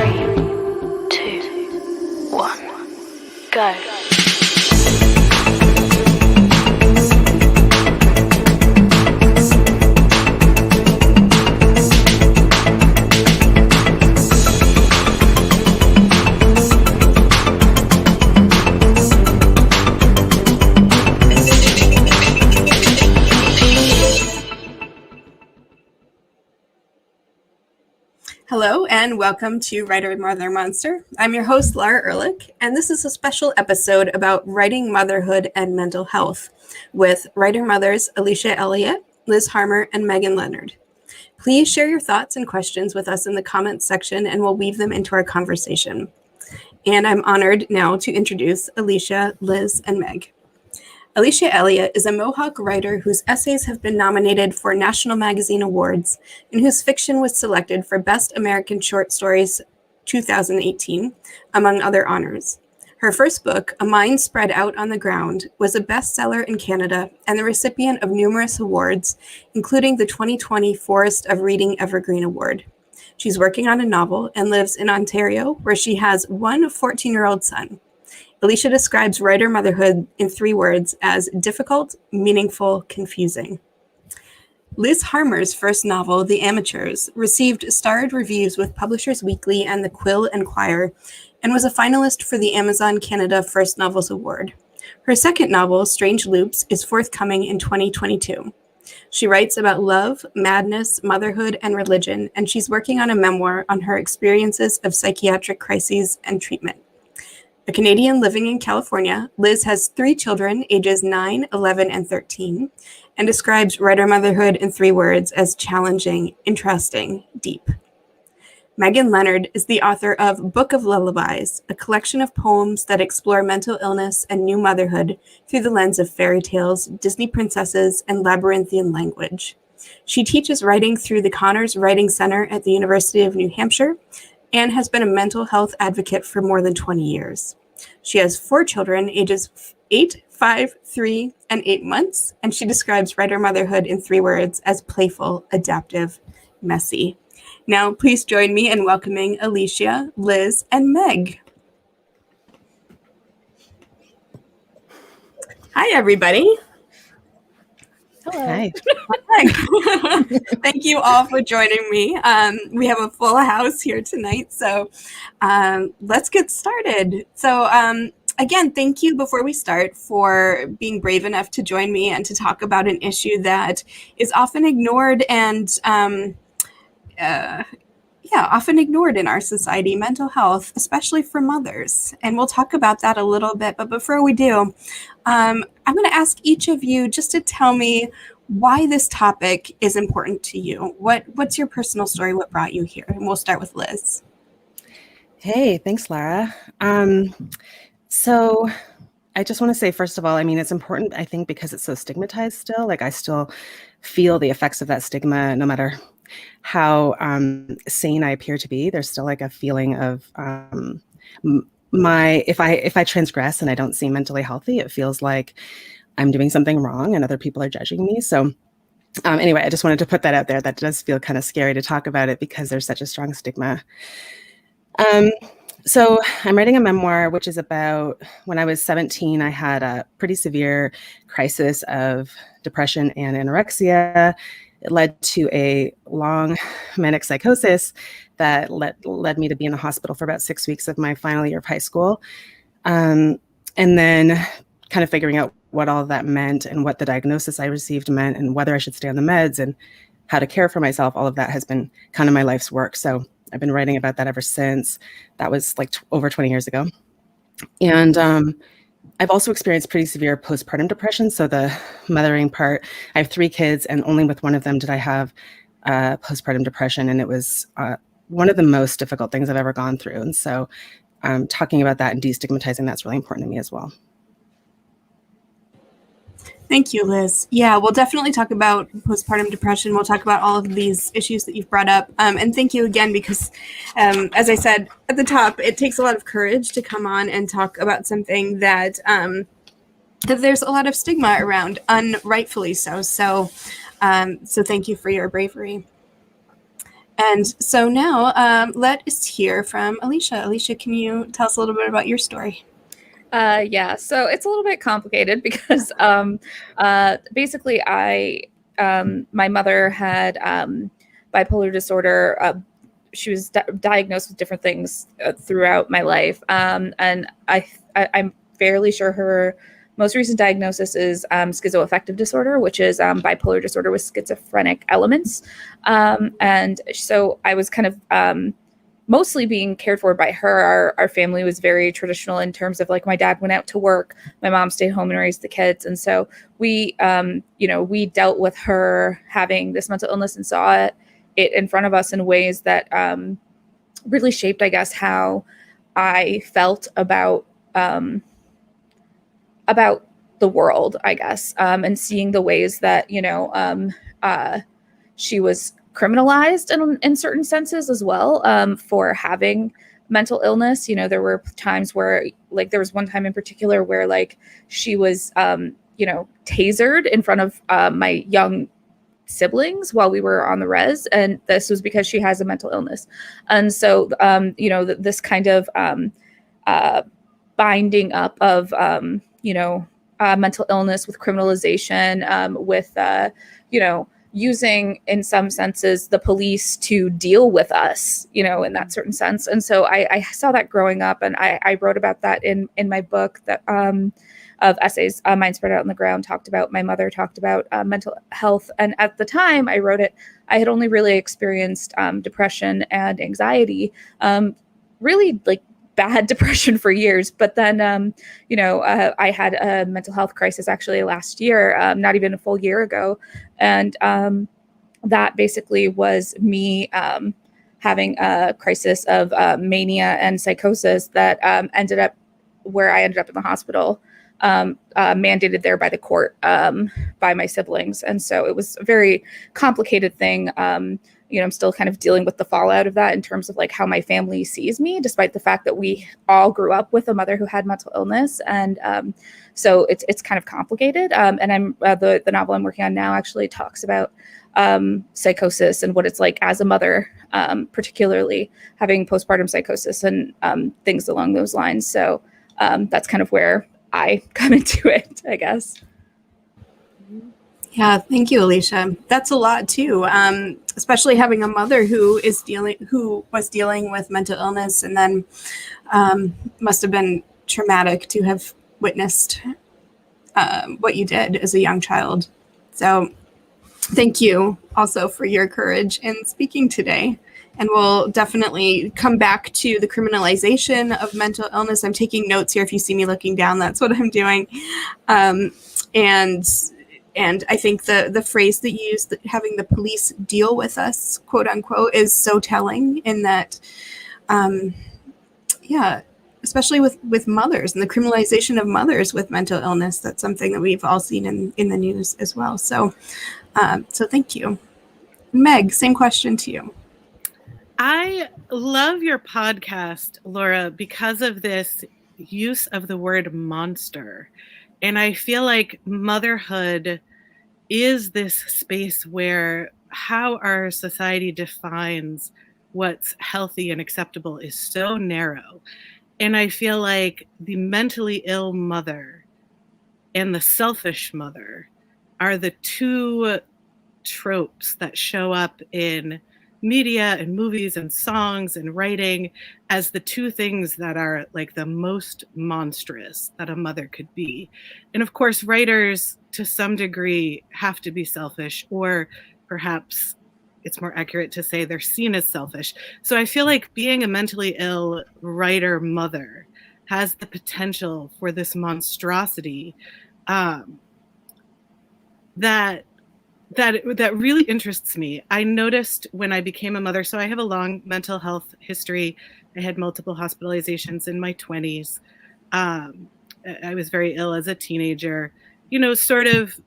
2, 1, go. Hello and welcome to Writer Mother Monster. I'm your host, Laura Ehrlich, and this is a special episode about writing motherhood and mental health with writer mothers Alicia Elliott, Liz Harmer, and Megan Leonard. Please share your thoughts and questions with us in the comments section and we'll weave them into our conversation. And I'm honored now to introduce Alicia, Liz, and Meg. Alicia Elliott is a Mohawk writer whose essays have been nominated for National Magazine Awards and whose fiction was selected for Best American Short Stories 2018, among other honors. Her first book, A Mind Spread Out on the Ground, was a bestseller in Canada and the recipient of numerous awards, including the 2020 Forest of Reading Evergreen Award. She's working on a novel and lives in Ontario, where she has one 14-year-old son. Alicia describes writer motherhood in 3 words as difficult, meaningful, confusing. Liz Harmer's first novel, The Amateurs, received starred reviews with Publishers Weekly and the Quill Enquirer, and was a finalist for the Amazon Canada First Novels Award. Her second novel, Strange Loops, is forthcoming in 2022. She writes about love, madness, motherhood, and religion, and she's working on a memoir on her experiences of psychiatric crises and treatment. A Canadian living in California, Liz has 3 children, ages 9, 11, and 13, and describes writer motherhood in 3 words as challenging, interesting, deep. Megan Leonard is the author of Book of Lullabies, a collection of poems that explore mental illness and new motherhood through the lens of fairy tales, Disney princesses, and labyrinthian language. She teaches writing through the Connors Writing Center at the University of New Hampshire and has been a mental health advocate for more than 20 years. She has 4 children, ages 8, 5, 3, and 8 months, and she describes writer motherhood in 3 words as playful, adaptive, messy. Now, please join me in welcoming Alicia, Liz, and Meg. Hi, everybody. Hello. Hi. Thank you all for joining me. We have a full house here tonight, so let's get started. So again, thank you before we start for being brave enough to join me and to talk about an issue that is often ignored and often ignored in our society, mental health, especially for mothers. And we'll talk about that a little bit. But before we do, I'm going to ask each of you just to tell me why this topic is important to you. What's your personal story? What brought you here? And we'll start with Liz. Hey, thanks, Lara. So I just want to say, first of all, I mean, it's important, I think, because it's so stigmatized still. Like, I still feel the effects of that stigma, no matter how sane I appear to be. There's still like a feeling of if I transgress and I don't seem mentally healthy, it feels like I'm doing something wrong and other people are judging me. So anyway, I just wanted to put that out there. That does feel kind of scary to talk about it because there's such a strong stigma. So I'm writing a memoir, which is about when I was 17, I had a pretty severe crisis of depression and anorexia. It led to a long manic psychosis that led me to be in the hospital for about 6 weeks of my final year of high school. And then kind of figuring out what all of that meant and what the diagnosis I received meant and whether I should stay on the meds and how to care for myself. All of that has been kind of my life's work. So I've been writing about that ever since. That was like over 20 years ago. And I've also experienced pretty severe postpartum depression. So the mothering part, I have 3 kids and only with one of them did I have postpartum depression. And it was one of the most difficult things I've ever gone through. And so talking about that and destigmatizing that's really important to me as well. Thank you, Liz. Yeah, we'll definitely talk about postpartum depression. We'll talk about all of these issues that you've brought up. And thank you again, because as I said at the top, it takes a lot of courage to come on and talk about something that there's a lot of stigma around, unrightfully so. So thank you for your bravery. And so now let us hear from Alicia. Alicia, can you tell us a little bit about your story? Yeah, so it's a little bit complicated because basically my mother had bipolar disorder. She was diagnosed with different things throughout my life. And I'm fairly sure her most recent diagnosis is schizoaffective disorder, which is bipolar disorder with schizophrenic elements. And so I was kind of mostly being cared for by her. Our family was very traditional in terms of like my dad went out to work, my mom stayed home and raised the kids. And so we, we dealt with her having this mental illness and saw it in front of us in ways that really shaped, I guess, how I felt about the world, I guess, and seeing the ways that, she was criminalized in certain senses as well for having mental illness. There were times where, like, there was one time in particular where, like, she was, tasered in front of my young siblings while we were on the res, and this was because she has a mental illness. And so this kind of binding up of mental illness with criminalization, with using in some senses the police to deal with us, in that certain sense. And so I saw that growing up, and I wrote about that in my book that of essays, Mine Spread Out on the Ground, my mother talked about mental health. And at the time I wrote it, I had only really experienced depression and anxiety, really like bad depression for years. But then, I had a mental health crisis actually last year, not even a full year ago. And that basically was me having a crisis of mania and psychosis that ended up where I ended up in the hospital, mandated there by the court, by my siblings. And so it was a very complicated thing. I'm still kind of dealing with the fallout of that in terms of like how my family sees me, despite the fact that we all grew up with a mother who had mental illness. And so it's kind of complicated. And I'm the novel I'm working on now actually talks about psychosis and what it's like as a mother, particularly having postpartum psychosis and things along those lines. So that's kind of where I come into it, I guess. Yeah, thank you, Alicia. That's a lot too, especially having a mother who was dealing with mental illness, and then must have been traumatic to have witnessed what you did as a young child. So thank you also for your courage in speaking today. And we'll definitely come back to the criminalization of mental illness. I'm taking notes here. If you see me looking down, that's what I'm doing. And I think the phrase that you used, that having the police deal with us, quote unquote, is so telling in that, especially with mothers and the criminalization of mothers with mental illness. That's something that we've all seen in the news as well. So thank you. Meg, same question to you. I love your podcast, Laura, because of this use of the word monster. And I feel like motherhood is this space where how our society defines what's healthy and acceptable is so narrow. And I feel like the mentally ill mother and the selfish mother are the two tropes that show up in media and movies and songs and writing as the two things that are like the most monstrous that a mother could be. And of course, writers to some degree have to be selfish, or perhaps it's more accurate to say they're seen as selfish. So I feel like being a mentally ill writer mother has the potential for this monstrosity that really interests me. I noticed when I became a mother, so I have a long mental health history. I had multiple hospitalizations in my 20s. I was very ill as a teenager, sort of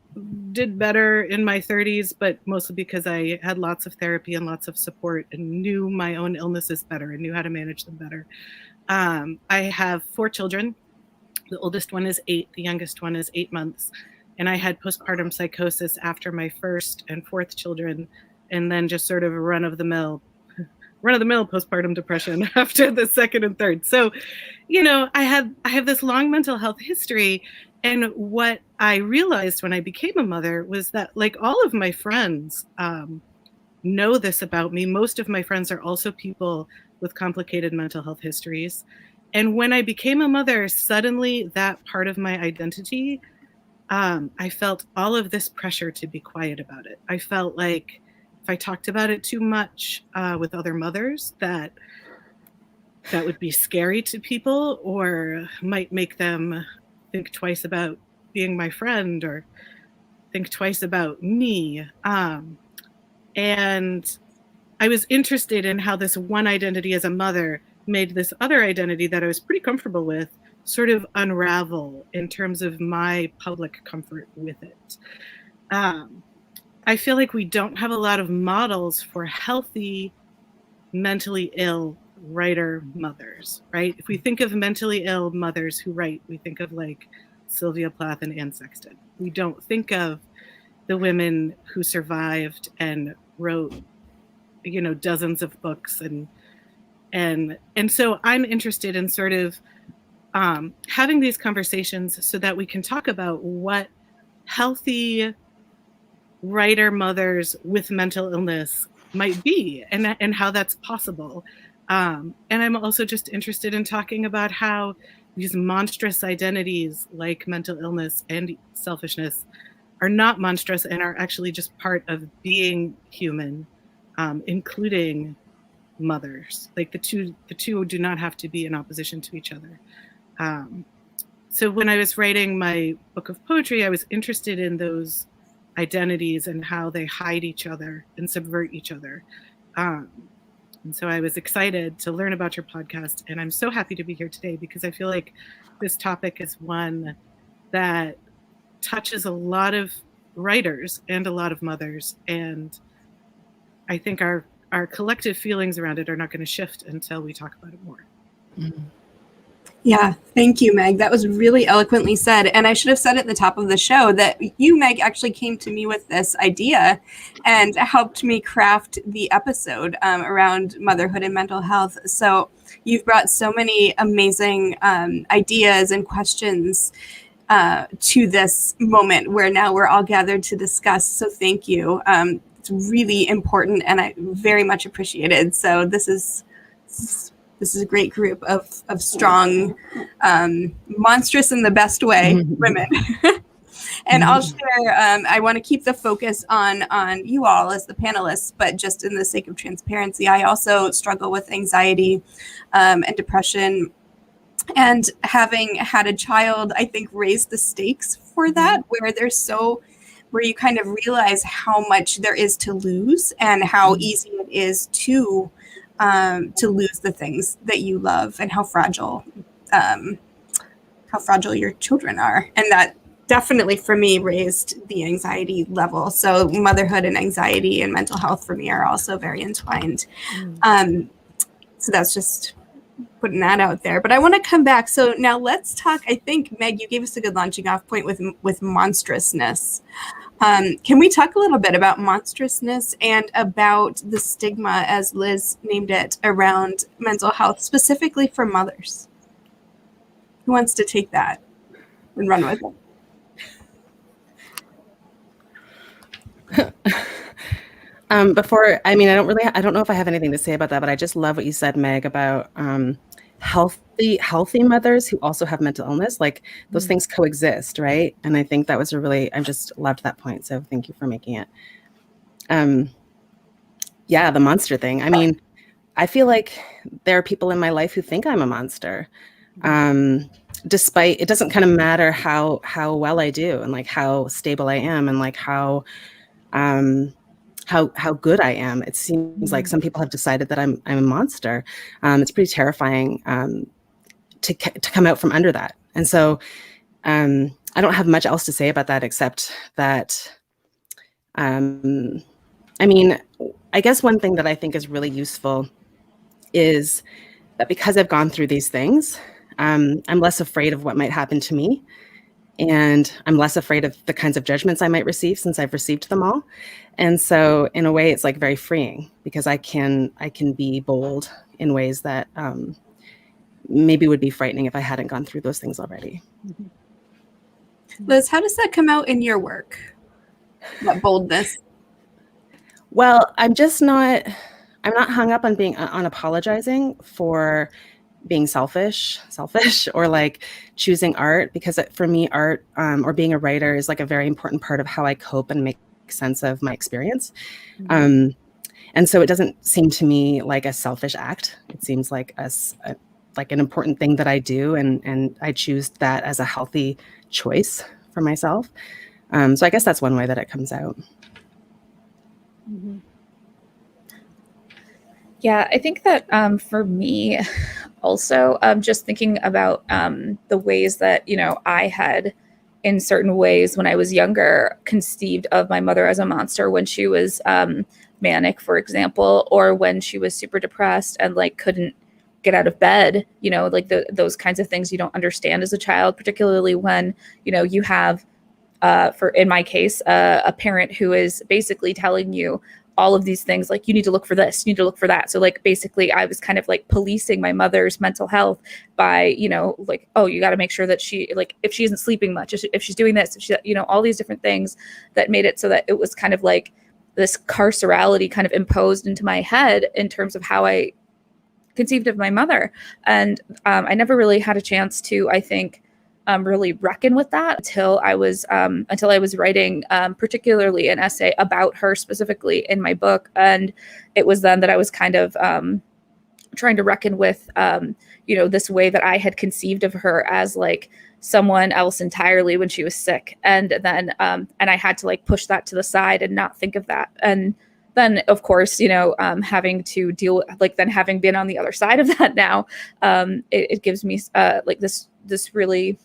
did better in my 30s, but mostly because I had lots of therapy and lots of support and knew my own illnesses better and knew how to manage them better. I have 4 children. The oldest one is 8. The youngest one is 8 months. And I had postpartum psychosis after my first and 4th children, and then just sort of a run-of-the-mill run-of-the-mill postpartum depression after the second and third. So, I have this long mental health history. And what I realized when I became a mother was that, like, all of my friends know this about me. Most of my friends are also people with complicated mental health histories. And when I became a mother, suddenly that part of my identity, I felt all of this pressure to be quiet about it. I felt like if I talked about it too much with other mothers, that would be scary to people or might make them think twice about being my friend or think twice about me. And I was interested in how this one identity as a mother made this other identity that I was pretty comfortable with sort of unravel in terms of my public comfort with it. I feel like we don't have a lot of models for healthy, mentally ill writer mothers, right? If we think of mentally ill mothers who write, we think of like Sylvia Plath and Anne Sexton. We don't think of the women who survived and wrote, dozens of books and so I'm interested in sort of having these conversations so that we can talk about what healthy writer mothers with mental illness might be and how that's possible. And I'm also just interested in talking about how these monstrous identities like mental illness and selfishness are not monstrous and are actually just part of being human, including mothers. Like the two do not have to be in opposition to each other. So when I was writing my book of poetry, I was interested in those identities and how they hide each other and subvert each other. And so I was excited to learn about your podcast, and I'm so happy to be here today because I feel like this topic is one that touches a lot of writers and a lot of mothers, and I think our collective feelings around it are not going to shift until we talk about it more. Mm-hmm. Yeah, thank you, Meg. That was really eloquently said. And I should have said at the top of the show that you, Meg, actually came to me with this idea and helped me craft the episode around motherhood and mental health. So you've brought so many amazing ideas and questions to this moment where now we're all gathered to discuss. So thank you. It's really important and I very much appreciate it. So this is a great group of strong, monstrous in the best way, women. And I'll share, I want to keep the focus on you all as the panelists, but just in the sake of transparency, I also struggle with anxiety and depression. And having had a child, I think raised the stakes for that, where you kind of realize how much there is to lose and how easy it is to lose the things that you love and how fragile your children are. And that definitely for me raised the anxiety level. So motherhood and anxiety and mental health for me are also very entwined. So that's just putting that out there. But I want to come back. So now let's talk. I think, Meg, you gave us a good launching off point with monstrousness. Can we talk a little bit about monstrousness and about the stigma, as Liz named it, around mental health, specifically for mothers? Who wants to take that and run with it? I don't know if I have anything to say about that, but I just love what you said, Meg, about healthy mothers who also have mental illness. Like those things coexist, right? And I think that was I just loved that point. So thank you for making it. The monster thing. I mean, I feel like there are people in my life who think I'm a monster. Despite it doesn't kind of matter how well I do and like how stable I am and like how good I am. It seems like some people have decided that I'm a monster. It's pretty terrifying to come out from under that. And so I don't have much else to say about that except that, I guess one thing that I think is really useful is that because I've gone through these things, I'm less afraid of what might happen to me. And I'm less afraid of the kinds of judgments I might receive since I've received them all. And so in a way, it's like very freeing because I can be bold in ways that maybe would be frightening if I hadn't gone through those things already. Liz, how does that come out in your work? That boldness? Well, I'm not hung up on on apologizing for being selfish or like choosing art, because for me, art or being a writer is like a very important part of how I cope and make sense of my experience. And so it doesn't seem to me like a selfish act. It seems like like an important thing that I do. And I choose that as a healthy choice for myself. So I guess that's one way that it comes out. Mm-hmm. Yeah, I think that for me also, just thinking about the ways that, I had in certain ways when I was younger conceived of my mother as a monster when she was manic, for example, or when she was super depressed and like couldn't get out of bed, like those kinds of things you don't understand as a child, particularly when, you have, in my case, a parent who is basically telling you all of these things, like you need to look for this, you need to look for that. So like basically I was kind of like policing my mother's mental health by, like, oh, you got to make sure that she, like, if she isn't sleeping much, if she's doing this, if she, all these different things that made it so that it was kind of like this carcerality kind of imposed into my head in terms of how I conceived of my mother. And I never really had a chance to, I think, really reckon with that until I was writing particularly an essay about her specifically in my book. And it was then that I was kind of trying to reckon with, this way that I had conceived of her as like someone else entirely when she was sick. And then and I had to like push that to the side and not think of that. And then, of course, having to deal with, like, then having been on the other side of that now, it gives me like this really,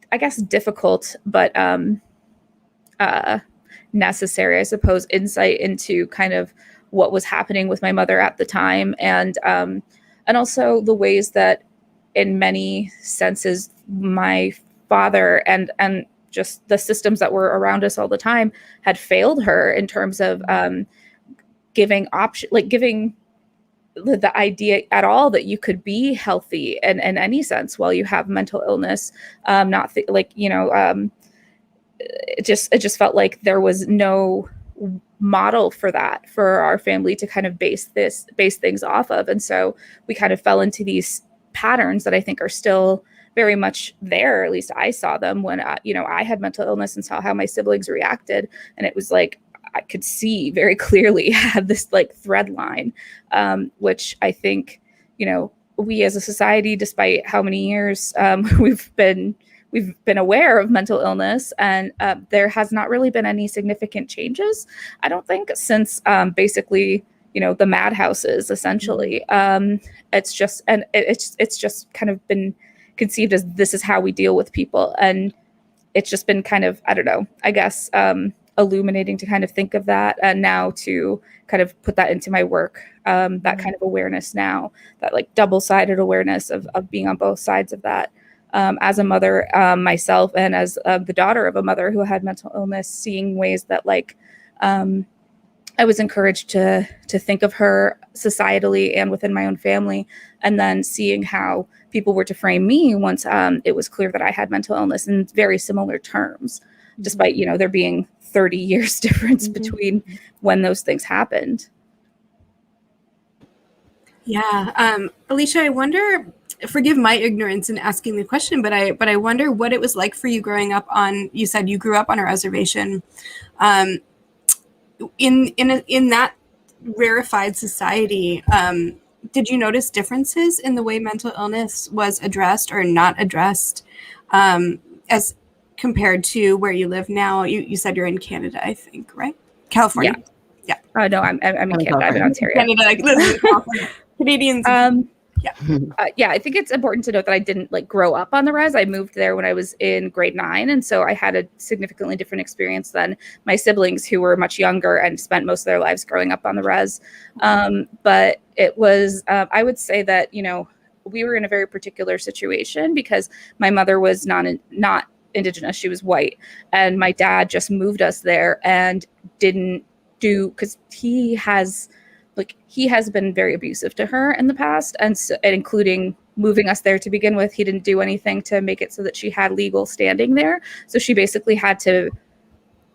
I guess, difficult but necessary, I suppose, insight into kind of what was happening with my mother at the time, and also the ways that, in many senses, my father and just the systems that were around us all the time had failed her in terms of giving the idea at all that you could be healthy in any sense while you have mental illness. It just felt like there was no model for that for our family to kind of base things off of. And so we kind of fell into these patterns that I think are still very much there. At least I saw them when I had mental illness and saw how my siblings reacted. And it was like, I could see very clearly had this like thread line, which I think, we as a society, despite how many years we've been aware of mental illness, and there has not really been any significant changes, I don't think, since basically, the madhouses, essentially. It's just kind of been conceived as this is how we deal with people. And it's just been kind of, I don't know, I guess, illuminating to kind of think of that, and now to kind of put that into my work, that kind of awareness now, that like double-sided awareness of being on both sides of that, as a mother myself, and as the daughter of a mother who had mental illness, seeing ways that like I was encouraged to think of her societally and within my own family, and then seeing how people were to frame me once it was clear that I had mental illness in very similar terms, despite, there being 30 years difference between when those things happened. Yeah. Alicia, I wonder, forgive my ignorance in asking the question, but I wonder what it was like for you growing up you said you grew up on a reservation. In that rarefied society, did you notice differences in the way mental illness was addressed or not addressed, as compared to where you live now? You said you're in Canada, I think, right? California. Yeah. No, I'm in Canada. I'm in Ontario. Canada, Canadians. Yeah, I think it's important to note that I didn't like grow up on the res. I moved there when I was in grade 9. And so I had a significantly different experience than my siblings, who were much younger and spent most of their lives growing up on the res. But it was, I would say that, we were in a very particular situation because my mother was not Indigenous, she was white. And my dad just moved us there and didn't do, because he has been very abusive to her in the past, and including moving us there to begin with. He didn't do anything to make it so that she had legal standing there. So she basically had to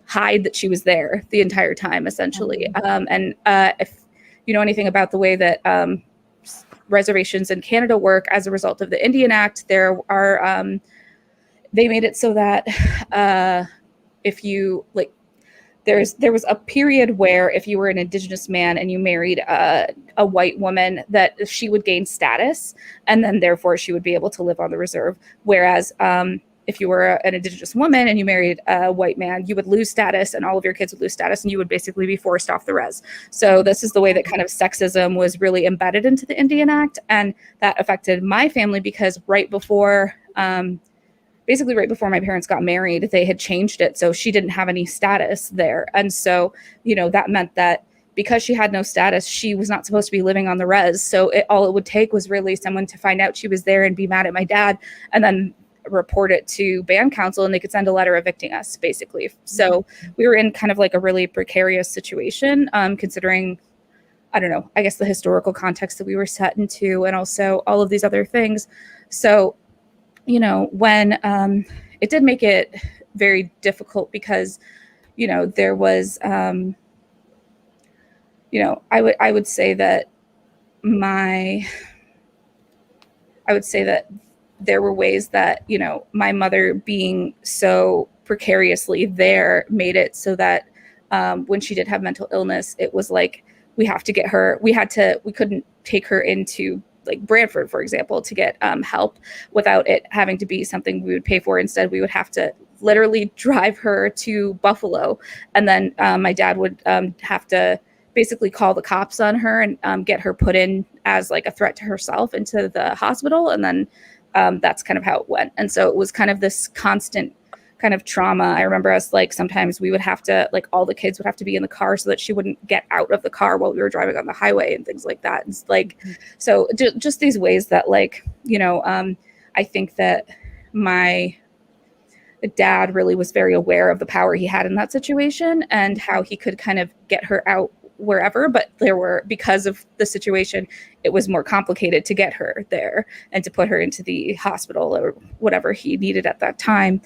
hide that she was there the entire time, essentially. If you know anything about the way that reservations in Canada work as a result of the Indian Act, there are they made it so that if you there was a period where if you were an Indigenous man and you married a white woman, that she would gain status, and then therefore she would be able to live on the reserve. Whereas if you were an Indigenous woman and you married a white man, you would lose status, and all of your kids would lose status, and you would basically be forced off the res. So this is the way that kind of sexism was really embedded into the Indian Act, and that affected my family because right before my parents got married, they had changed it so she didn't have any status there. And so, that meant that because she had no status, she was not supposed to be living on the res. So all it would take was really someone to find out she was there and be mad at my dad, and then report it to band council, and they could send a letter evicting us, basically. So we were in kind of like a really precarious situation, considering, I don't know, I guess the historical context that we were set into, and also all of these other things. So, when it did make it very difficult because, there was, I would say that there were ways that, my mother being so precariously there made it so that when she did have mental illness, it was like, we couldn't take her into like Brantford, for example, to get help without it having to be something we would pay for. Instead, we would have to literally drive her to Buffalo. And then my dad would have to basically call the cops on her and get her put in as like a threat to herself into the hospital. And then that's kind of how it went. And so it was kind of this constant kind of trauma. I remember us, like, sometimes we would have to, like, all the kids would have to be in the car so that she wouldn't get out of the car while we were driving on the highway and things like that. It's like, so just these ways that, like, I think that my dad really was very aware of the power he had in that situation and how he could kind of get her out wherever, but because of the situation, it was more complicated to get her there and to put her into the hospital or whatever he needed at that time.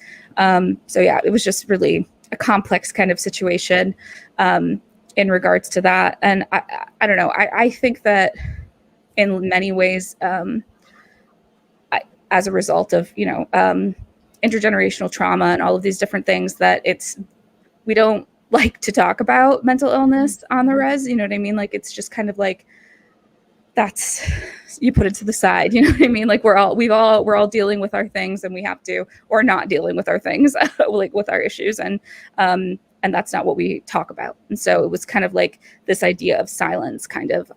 So yeah, it was just really a complex kind of situation in regards to that. And I don't know, I think that in many ways, as a result of, intergenerational trauma and all of these different things, that we don't like to talk about mental illness on the res, you know what I mean? Like, it's just kind of like, you put it to the side, you know what I mean? Like, we're all dealing with our things, and we have to, or not dealing with our things, like with our issues. And that's not what we talk about. And so it was kind of like this idea of silence kind of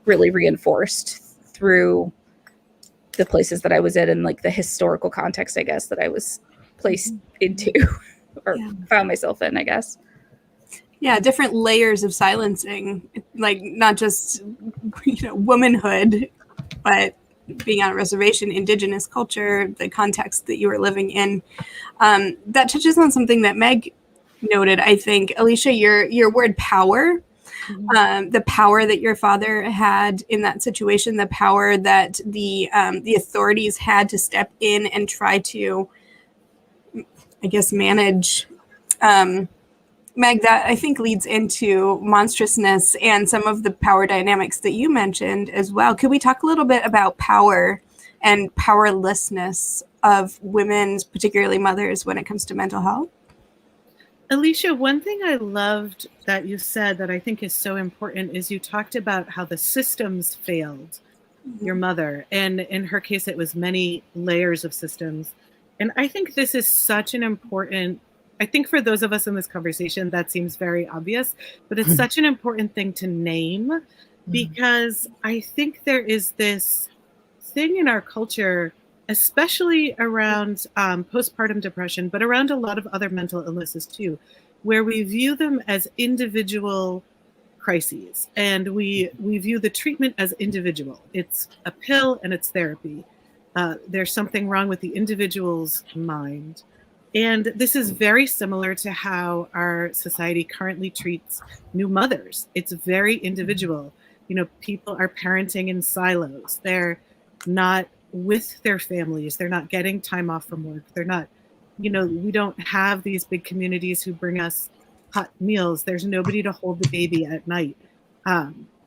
really reinforced through the places that I was in and like the historical context, I guess, that I was placed into or found myself in, I guess. Yeah, different layers of silencing, like not just, womanhood, but being on a reservation, Indigenous culture, the context that you were living in. That touches on something that Meg noted, I think. Alicia, your word power, the power that your father had in that situation, the power that the authorities had to step in and try to, I guess, manage. Meg, that I think leads into monstrousness and some of the power dynamics that you mentioned as well. Could we talk a little bit about power and powerlessness of women, particularly mothers, when it comes to mental health? Alicia, one thing I loved that you said that I think is so important is you talked about how the systems failed your mother. And in her case, it was many layers of systems. And I think this is such an important, I think for those of us in this conversation, that seems very obvious, but it's such an important thing to name, because I think there is this thing in our culture, especially around postpartum depression, but around a lot of other mental illnesses too, where we view them as individual crises, and we view the treatment as individual. It's a pill and it's therapy. There's something wrong with the individual's mind. And this is very similar to how our society currently treats new mothers. It's very individual. You know, people are parenting in silos. They're not with their families. They're not getting time off from work. They're not, you know, we don't have these big communities who bring us hot meals. There's nobody to hold the baby at night.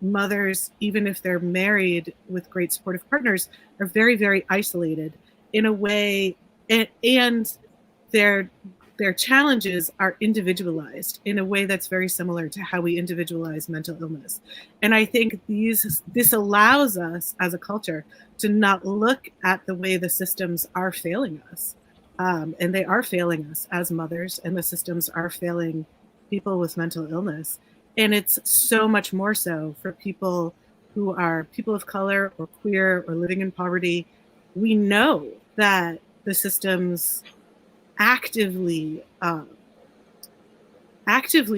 Mothers, even if they're married with great supportive partners, are very, very isolated in a way, and their challenges are individualized in a way that's very similar to how we individualize mental illness. And I think this allows us as a culture to not look at the way the systems are failing us. And they are failing us as mothers, and the systems are failing people with mental illness. And it's so much more so for people who are people of color or queer or living in poverty. We know that the systems actively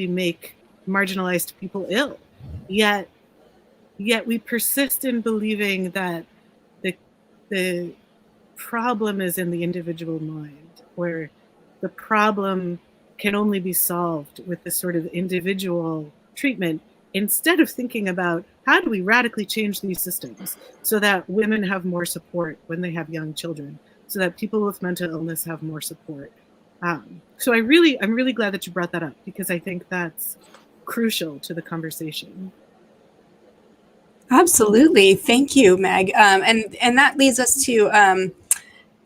make marginalized people ill. Yet we persist in believing that the problem is in the individual mind, where the problem can only be solved with this sort of individual treatment, instead of thinking about how do we radically change these systems so that women have more support when they have young children, so that people with mental illness have more support. So I'm really glad that you brought that up, because I think that's crucial to the conversation. Absolutely. Thank you, Meg. And that leads us to,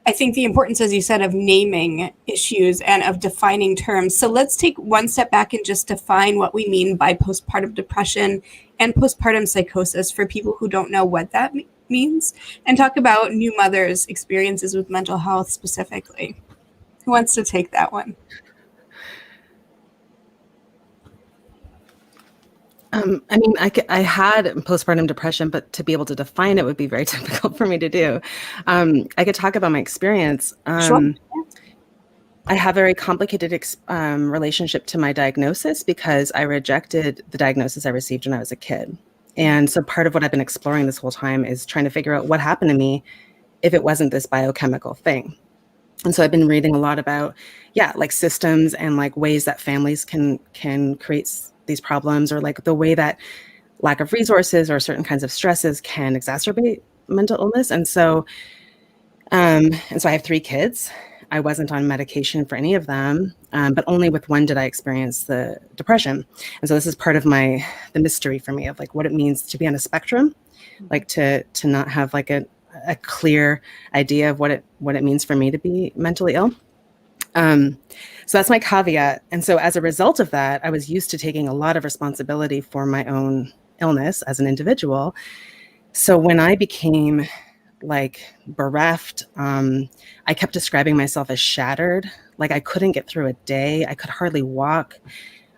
I think, the importance, as you said, of naming issues and of defining terms. So let's take one step back and just define what we mean by postpartum depression and postpartum psychosis for people who don't know what that means, and talk about new mothers' experiences with mental health specifically. Who wants to take that one? I mean, I had postpartum depression, but to be able to define it would be very difficult for me to do. I could talk about my experience. Sure. I have a very complicated relationship to my diagnosis, because I rejected the diagnosis I received when I was a kid. And so part of what I've been exploring this whole time is trying to figure out what happened to me if it wasn't this biochemical thing. And so I've been reading a lot about, like systems and like ways that families can create these problems, or like the way that lack of resources or certain kinds of stresses can exacerbate mental illness. And so I have 3 kids. I wasn't on medication for any of them, but only with one did I experience the depression. And so this is part of the mystery for me of like what it means to be on a spectrum, like to not have like a clear idea of what it means for me to be mentally ill. So that's my caveat. And so as a result of that, I was used to taking a lot of responsibility for my own illness as an individual. So when I became like bereft, I kept describing myself as shattered. Like I couldn't get through a day. I could hardly walk.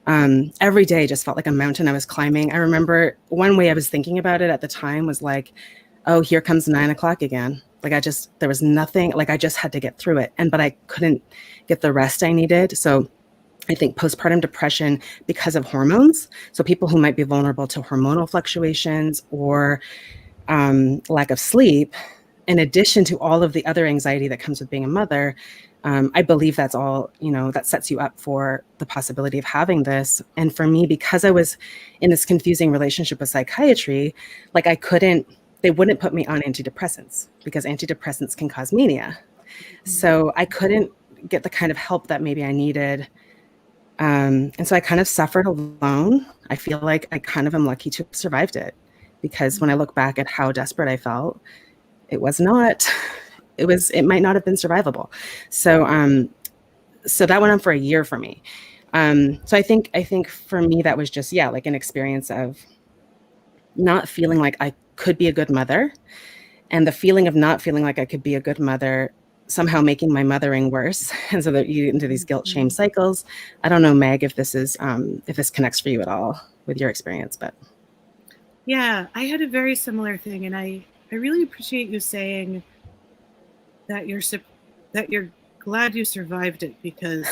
Every day just felt like a mountain I was climbing. I remember one way I was thinking about it at the time was like, oh, here comes 9 o'clock again. Like there was nothing, like I just had to get through it. But I couldn't get the rest I needed. So I think postpartum depression, because of hormones, so people who might be vulnerable to hormonal fluctuations or lack of sleep, in addition to all of the other anxiety that comes with being a mother, I believe that's all, that sets you up for the possibility of having this. And for me, because I was in this confusing relationship with psychiatry, like they wouldn't put me on antidepressants because antidepressants can cause mania. So I couldn't get the kind of help that maybe I needed. And so I kind of suffered alone. I feel like I kind of am lucky to have survived it, because when I look back at how desperate I felt, it might not have been survivable. So that went on for a year for me. So I think for me, that was just, like an experience of not feeling like I could be a good mother, and the feeling of not feeling like I could be a good mother somehow making my mothering worse. And so that you get into these guilt shame cycles. I don't know, Meg, if this connects for you at all with your experience, but. Yeah, I had a very similar thing. And I really appreciate you saying that you're glad you survived it, because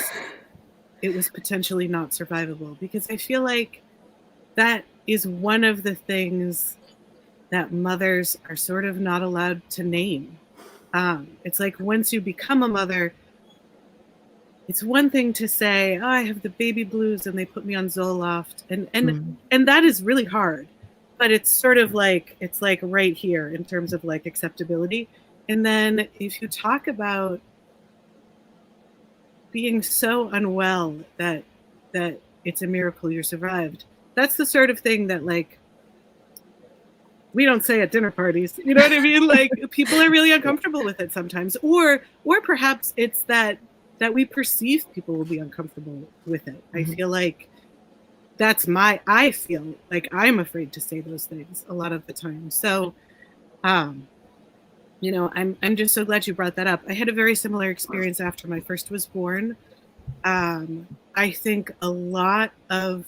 it was potentially not survivable. Because I feel like that is one of the things that mothers are sort of not allowed to name. It's like once you become a mother, it's one thing to say, oh, I have the baby blues and they put me on Zoloft, and that is really hard, but it's sort of like, it's like right here in terms of like acceptability. And then if you talk about being so unwell that it's a miracle you survived, that's the sort of thing that like we don't say at dinner parties, you know what I mean? Like people are really uncomfortable with it sometimes, or perhaps it's that we perceive people will be uncomfortable with it. I feel like I feel like I'm afraid to say those things a lot of the time. So, you know, I'm just so glad you brought that up. I had a very similar experience after my first was born. I think a lot of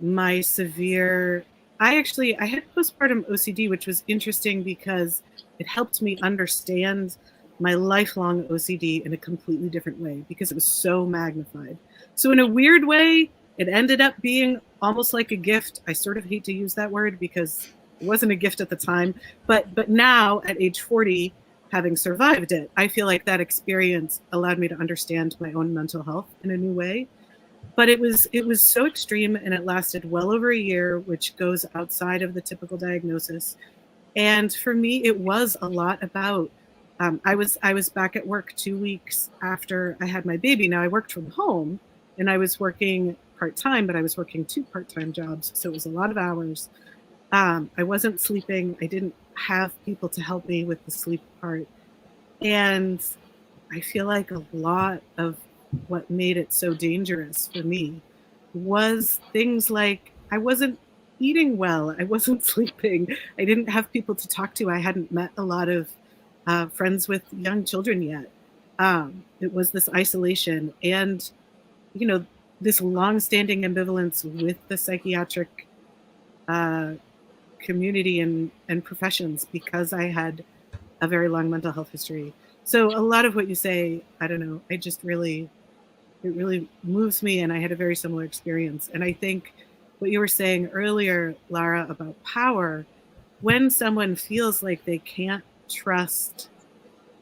my severe, I had postpartum OCD, which was interesting because it helped me understand my lifelong OCD in a completely different way because it was so magnified. So in a weird way, it ended up being almost like a gift. I sort of hate to use that word because it wasn't a gift at the time, but now at age 40, having survived it, I feel like that experience allowed me to understand my own mental health in a new way. But it was so extreme, and it lasted well over a year, which goes outside of the typical diagnosis. And for me, it was a lot about, I was back at work 2 weeks after I had my baby. Now I worked from home and I was working part-time, but I was working 2 part-time jobs. So it was a lot of hours. I wasn't sleeping. I didn't have people to help me with the sleep part. And I feel like a lot of what made it so dangerous for me was things like I wasn't eating well. I wasn't sleeping. I didn't have people to talk to. I hadn't met a lot of friends with young children yet. It was this isolation and, you know, this long-standing ambivalence with the psychiatric community and professions because I had a very long mental health history. So a lot of what you say, I don't know, it really moves me, and I had a very similar experience. And I think what you were saying earlier, Lara, about power, when someone feels like they can't trust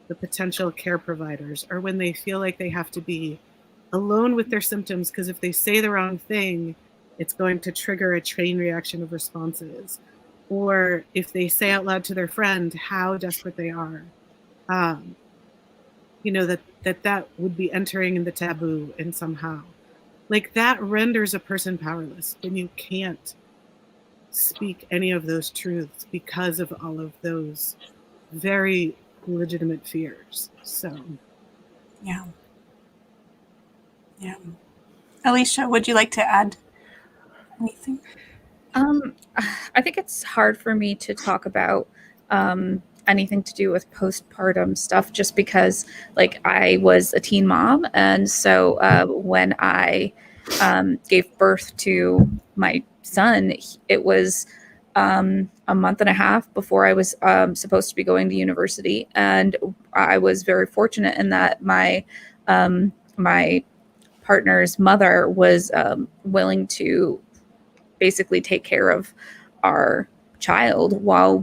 the potential care providers, or when they feel like they have to be alone with their symptoms because if they say the wrong thing, it's going to trigger a chain reaction of responses, or if they say out loud to their friend how desperate they are, you know, that would be entering in the taboo, and somehow like that renders a person powerless when you can't speak any of those truths because of all of those very legitimate fears. So Yeah. Alicia, would you like to add anything? I think it's hard for me to talk about anything to do with postpartum stuff just because like I was a teen mom, and so when I gave birth to my son, it was a month and a half before I was supposed to be going to university, and I was very fortunate in that my partner's mother was willing to basically take care of our child while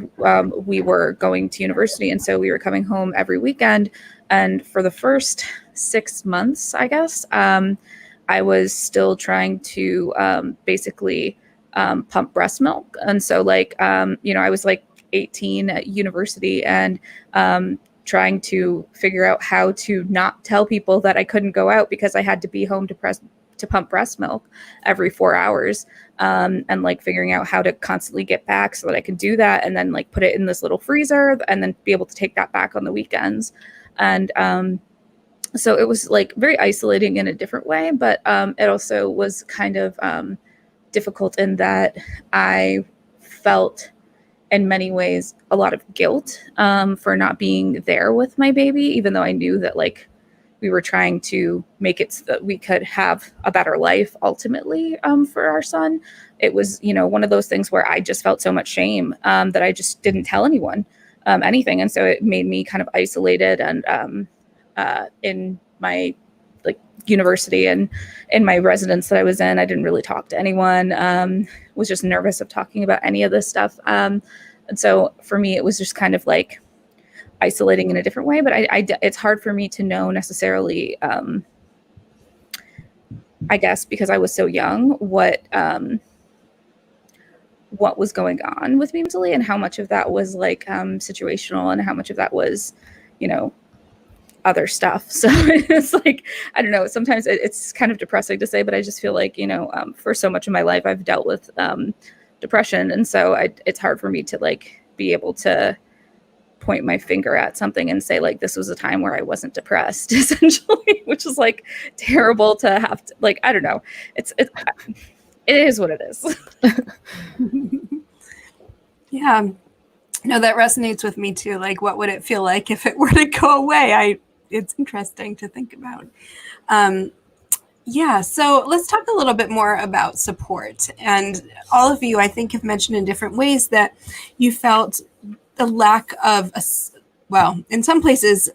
we were going to university. And so we were coming home every weekend. And for the first 6 months, I guess, I was still trying to basically pump breast milk. And so like, you know, I was like 18 at university and trying to figure out how to not tell people that I couldn't go out because I had to be home to pump breast milk every 4 hours, and like figuring out how to constantly get back so that I could do that and then like put it in this little freezer and then be able to take that back on the weekends. And so it was like very isolating in a different way, but it also was kind of difficult in that I felt in many ways a lot of guilt for not being there with my baby, even though I knew that like we were trying to make it so that we could have a better life ultimately for our son. It was, you know, one of those things where I just felt so much shame that I just didn't tell anyone anything. And so it made me kind of isolated and in my like university and in my residence that I was in, I didn't really talk to anyone, was just nervous of talking about any of this stuff. And so for me, it was just kind of like isolating in a different way, but it's hard for me to know necessarily I guess because I was so young, what was going on with me mentally, and how much of that was like situational, and how much of that was, you know, other stuff. So it's like, I don't know, sometimes it's kind of depressing to say, but I just feel like, you know, for so much of my life, I've dealt with depression. And so it's hard for me to like be able to point my finger at something and say like, this was a time where I wasn't depressed, essentially, which is like terrible to have to, like, I don't know. It is what it is. Yeah. No, that resonates with me too. Like, what would it feel like if it were to go away? It's interesting to think about. Yeah, so let's talk a little bit more about support. And all of you, I think, have mentioned in different ways that you felt the lack of, in some places,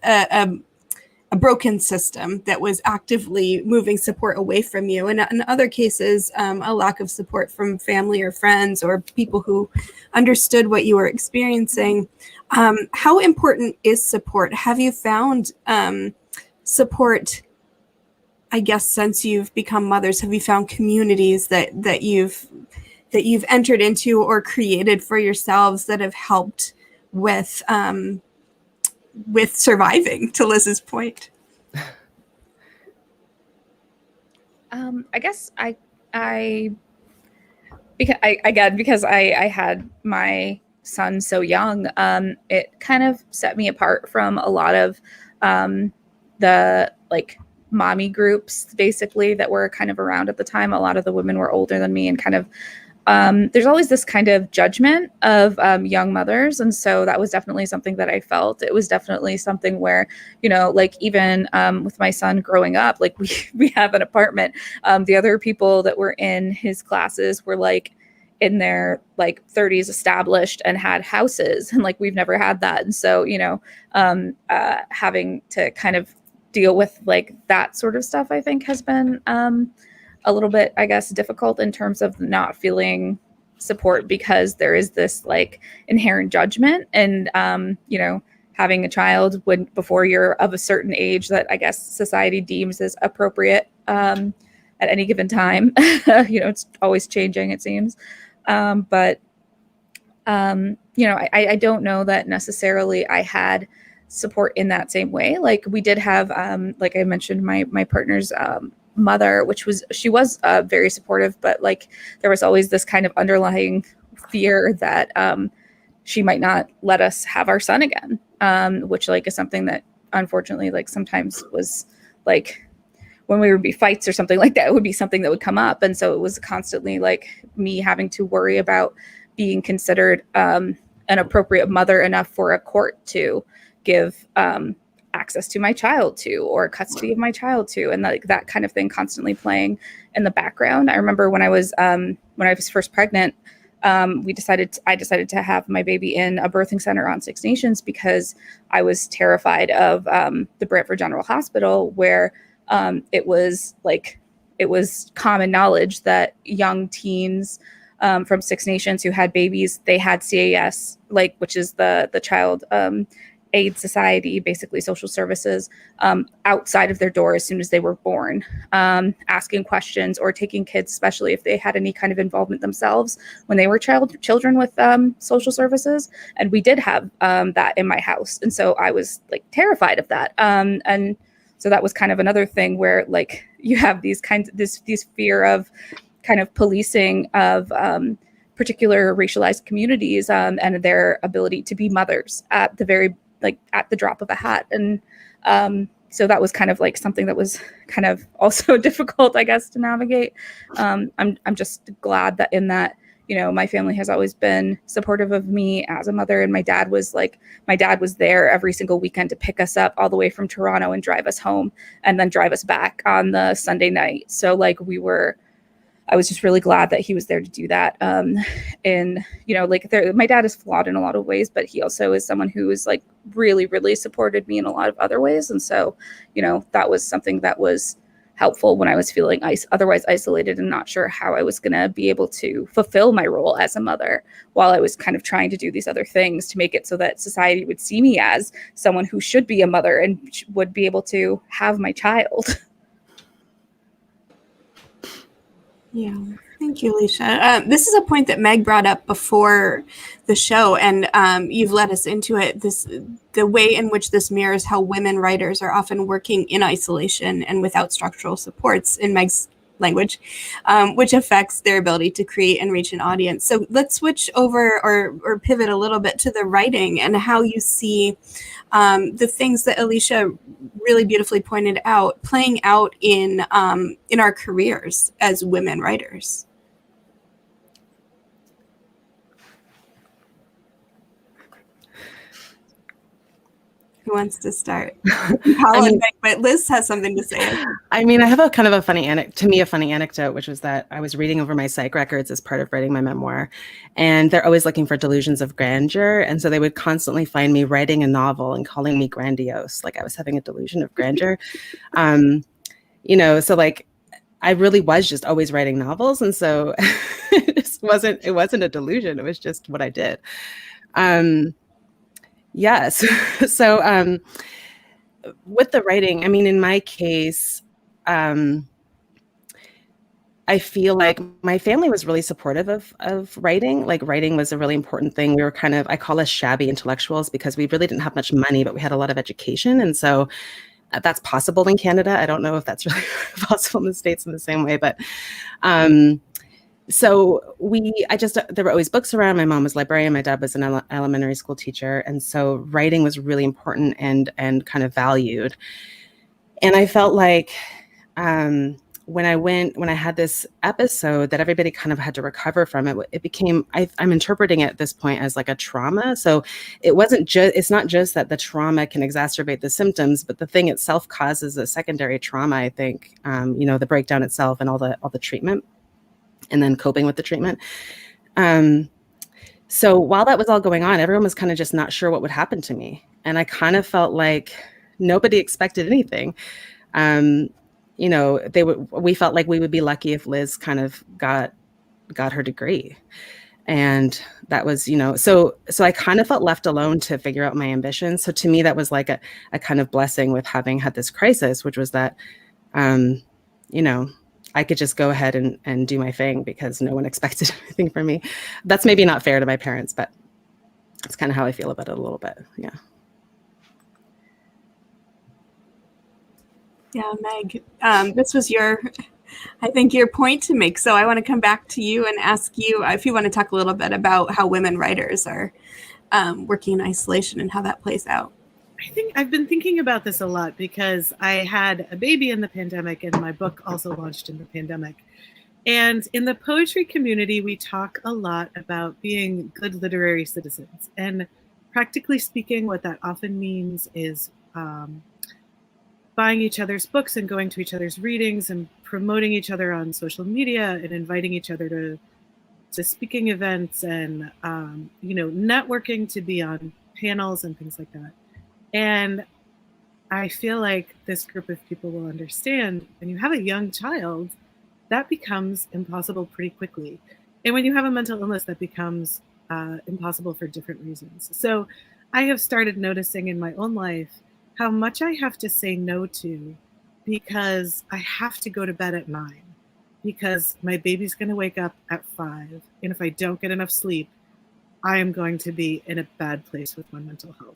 a broken system that was actively moving support away from you. And in other cases, a lack of support from family or friends or people who understood what you were experiencing. How important is support? Have you found support, I guess, since you've become mothers? Have you found communities that you've entered into or created for yourselves that have helped with surviving, to Liz's point? I guess because I had my son so young, it kind of set me apart from a lot of the like mommy groups, basically, that were kind of around at the time. A lot of the women were older than me, and kind of there's always this kind of judgment of young mothers. And so that was definitely something that I felt. It was definitely something where, you know, like even with my son growing up, like we have an apartment. The other people that were in his classes were like in their like 30s, established, and had houses. And like, we've never had that. And so, you know, having to kind of deal with like that sort of stuff, I think has been a little bit, I guess, difficult in terms of not feeling support, because there is this like inherent judgment, and you know, having a child before you're of a certain age that I guess society deems as appropriate at any given time. You know, it's always changing, it seems. But you know, I don't know that necessarily I had support in that same way. Like we did have, like I mentioned, my partner's mother, she was very supportive, but like there was always this kind of underlying fear that she might not let us have our son again, which like is something that unfortunately like sometimes was like when we would be fights or something like that, it would be something that would come up. And so it was constantly like me having to worry about being considered an appropriate mother enough for a court to give access to my child to, or custody of my child to, and like that kind of thing constantly playing in the background. I remember when I was first pregnant, I decided to have my baby in a birthing center on Six Nations because I was terrified of the Brantford General Hospital, where it was common knowledge that young teens from Six Nations who had babies, they had CAS, like, which is the child aid society, basically social services, outside of their door as soon as they were born, asking questions or taking kids, especially if they had any kind of involvement themselves when they were children with social services. And we did have that in my house. And so I was like terrified of that. And so that was kind of another thing where like you have these fear of kind of policing of particular racialized communities and their ability to be mothers at the drop of a hat. And so that was kind of like something that was kind of also difficult, I guess, to navigate. I'm just glad that in that, you know, my family has always been supportive of me as a mother. And my dad was there every single weekend to pick us up all the way from Toronto and drive us home and then drive us back on the Sunday night. So like I was just really glad that he was there to do that. And, you know, like my dad is flawed in a lot of ways, but he also is someone who is like really, really supported me in a lot of other ways. And so, you know, that was something that was helpful when I was feeling otherwise isolated and not sure how I was going to be able to fulfill my role as a mother while I was kind of trying to do these other things to make it so that society would see me as someone who should be a mother and would be able to have my child. Yeah, thank you, Alicia. This is a point that Meg brought up before the show, and you've led us into it. The way in which this mirrors how women writers are often working in isolation and without structural supports, in Meg's language, which affects their ability to create and reach an audience. So let's switch over or pivot a little bit to the writing and how you see the things that Alicia really beautifully pointed out playing out in our careers as women writers. Who wants to start? But Liz has something to say. I mean, I have a kind of a funny anecdote, which was that I was reading over my psych records as part of writing my memoir, and they're always looking for delusions of grandeur. And so they would constantly find me writing a novel and calling me grandiose, like I was having a delusion of grandeur. So like I really was just always writing novels. And so it wasn't a delusion. It was just what I did. Yes. So with the writing, I mean, in my case, I feel like my family was really supportive of writing. Like writing was a really important thing. We were I call us shabby intellectuals because we really didn't have much money, but we had a lot of education. And so that's possible in Canada. I don't know if that's really possible in the States in the same way, but so there were always books around. My mom was a librarian. My dad was an elementary school teacher. And so writing was really important and kind of valued. And I felt like when I had this episode that everybody kind of had to recover from, it became, I'm interpreting it at this point as like a trauma. So it's not just that the trauma can exacerbate the symptoms, but the thing itself causes a secondary trauma, I think, the breakdown itself and all the treatment and then coping with the treatment. So while that was all going on, everyone was kind of just not sure what would happen to me. And I kind of felt like nobody expected anything. We felt like we would be lucky if Liz kind of got her degree. And that was, so I kind of felt left alone to figure out my ambitions. So to me, that was like a kind of blessing with having had this crisis, which was that, I could just go ahead and do my thing because no one expected anything from me. That's maybe not fair to my parents, but that's kind of how I feel about it a little bit. Yeah. Yeah, Meg, this was your point to make. So I want to come back to you and ask you if you want to talk a little bit about how women writers are working in isolation and how that plays out. I think I've been thinking about this a lot because I had a baby in the pandemic and my book also launched in the pandemic. And in the poetry community, we talk a lot about being good literary citizens. And practically speaking, what that often means is buying each other's books and going to each other's readings and promoting each other on social media and inviting each other to speaking events and, networking, to be on panels and things like that. And I feel like this group of people will understand when you have a young child, that becomes impossible pretty quickly. And when you have a mental illness, that becomes impossible for different reasons. So I have started noticing in my own life how much I have to say no to because I have to go to bed at 9 because my baby's going to wake up at 5. And if I don't get enough sleep, I am going to be in a bad place with my mental health.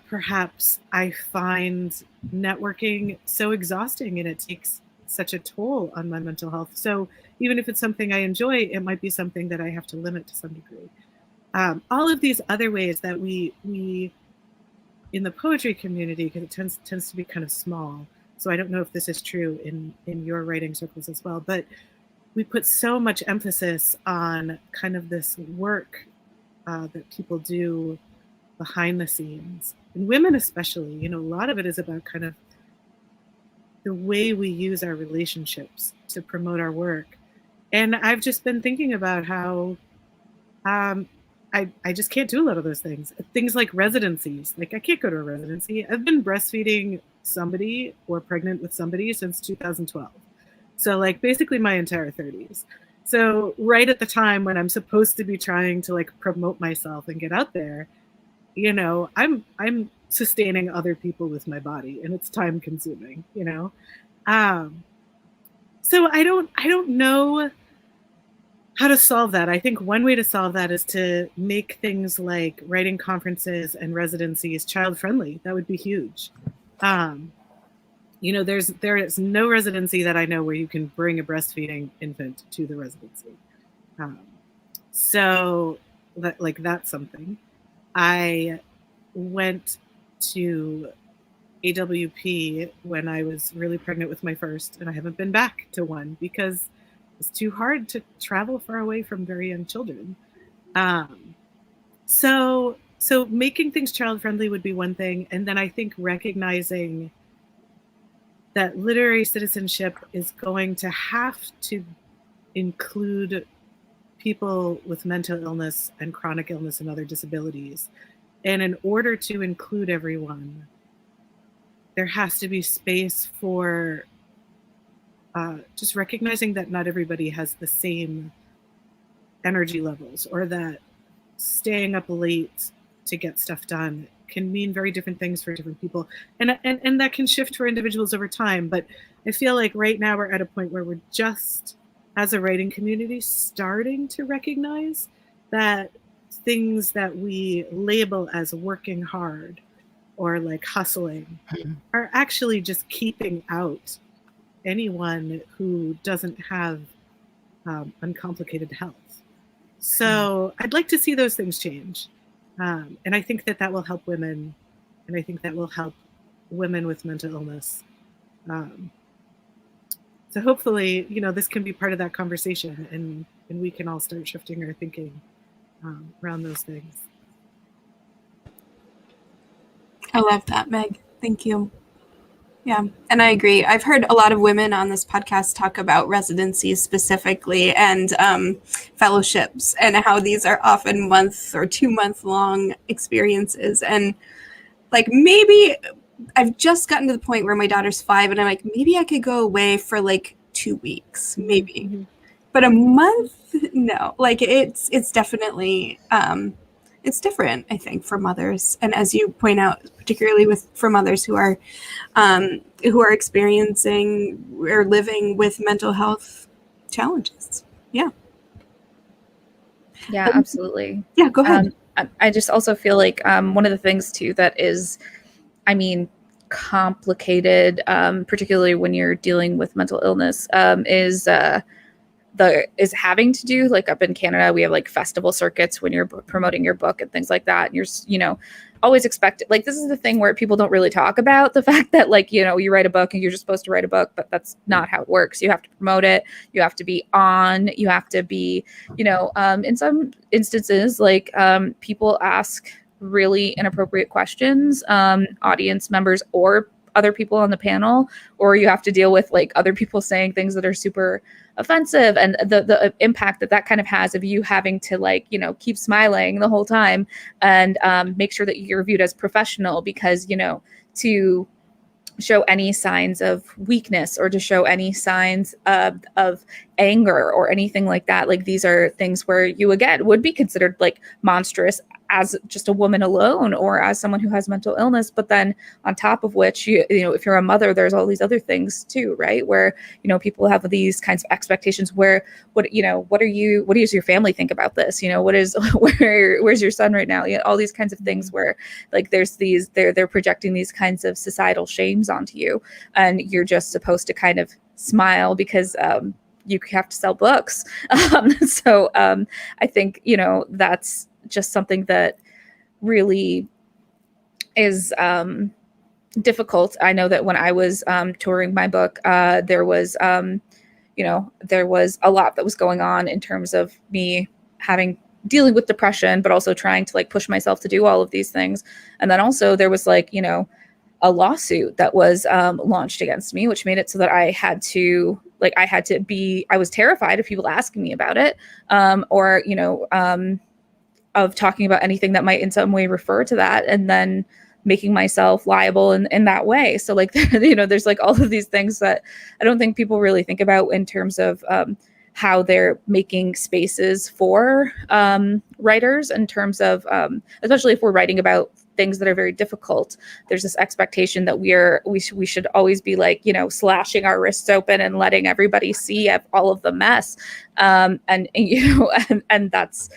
Perhaps I find networking so exhausting and it takes such a toll on my mental health. So even if it's something I enjoy, it might be something that I have to limit to some degree. All of these other ways that we in the poetry community, because it tends to be kind of small. So I don't know if this is true in your writing circles as well, but we put so much emphasis on kind of this work that people do behind the scenes, and women especially. A lot of it is about kind of the way we use our relationships to promote our work. And I've just been thinking about how I just can't do a lot of those things. Things like residencies. Like I can't go to a residency. I've been breastfeeding somebody or pregnant with somebody since 2012. So like basically my entire 30s. So right at the time when I'm supposed to be trying to like promote myself and get out there, I'm sustaining other people with my body, and it's time consuming, So I don't know how to solve that. I think one way to solve that is to make things like writing conferences and residencies child friendly. That would be huge. There is no residency that I know where you can bring a breastfeeding infant to the residency. So that's something. I went to AWP when I was really pregnant with my first, and I haven't been back to one because it's too hard to travel far away from very young children. So making things child friendly would be one thing. And then I think recognizing that literary citizenship is going to have to include people with mental illness and chronic illness and other disabilities. And in order to include everyone, there has to be space for just recognizing that not everybody has the same energy levels, or that staying up late to get stuff done can mean very different things for different people. And that can shift for individuals over time. But I feel like right now we're at a point where we're just, as a writing community, starting to recognize that things that we label as working hard or like hustling are actually just keeping out anyone who doesn't have uncomplicated health. So I'd like to see those things change. And I think that will help women, and I think that will help women with mental illness. So hopefully, this can be part of that conversation, and we can all start shifting our thinking around those things. I love that, Meg. Thank you. Yeah, and I agree. I've heard a lot of women on this podcast talk about residencies specifically and fellowships, and how these are often month or 2 month long experiences. And like, maybe I've just gotten to the point where my daughter's 5 and I'm like, maybe I could go away for like 2 weeks, maybe. Mm-hmm. But a month, no. Like, it's definitely it's different, I think, for mothers, and as you point out, particularly for mothers who are experiencing or living with mental health challenges. Yeah. Yeah, absolutely. Yeah, go ahead. I just also feel like one of the things too that is, complicated, particularly when you're dealing with mental illness, is having to do, like, up in Canada, we have like festival circuits when you're promoting your book and things like that. And you're, always expected, like, this is the thing where people don't really talk about the fact that, like, you write a book and you're just supposed to write a book, but that's not how it works. You have to promote it. You have to be on, you have to be, in some instances, like, people ask really inappropriate questions, audience members or other people on the panel, or you have to deal with like other people saying things that are super offensive, and the impact that kind of has of you having to, like, keep smiling the whole time and make sure that you're viewed as professional, because to show any signs of weakness or to show any signs of anger or anything like that, like, these are things where you again would be considered like monstrous as just a woman alone or as someone who has mental illness. But then on top of which, if you're a mother, there's all these other things too, right? Where, people have these kinds of expectations where, what does your family think about this? Where's your son right now? All these kinds of things where, like, there's these, they're projecting these kinds of societal shames onto you, and you're just supposed to kind of smile because, you have to sell books. So I think, that's just something that really is difficult. I know that when I was touring my book, there was a lot that was going on in terms of me dealing with depression, but also trying to, like, push myself to do all of these things. And then also there was, like, a lawsuit that was launched against me, which made it so that I was terrified of people asking me about it, or of talking about anything that might in some way refer to that, and then making myself liable in that way. So, like, there's like all of these things that I don't think people really think about in terms of how they're making spaces for writers, in terms of especially if we're writing about things that are very difficult, there's this expectation that we should always be like, you know, slashing our wrists open and letting everybody see all of the mess. And you know, and that's,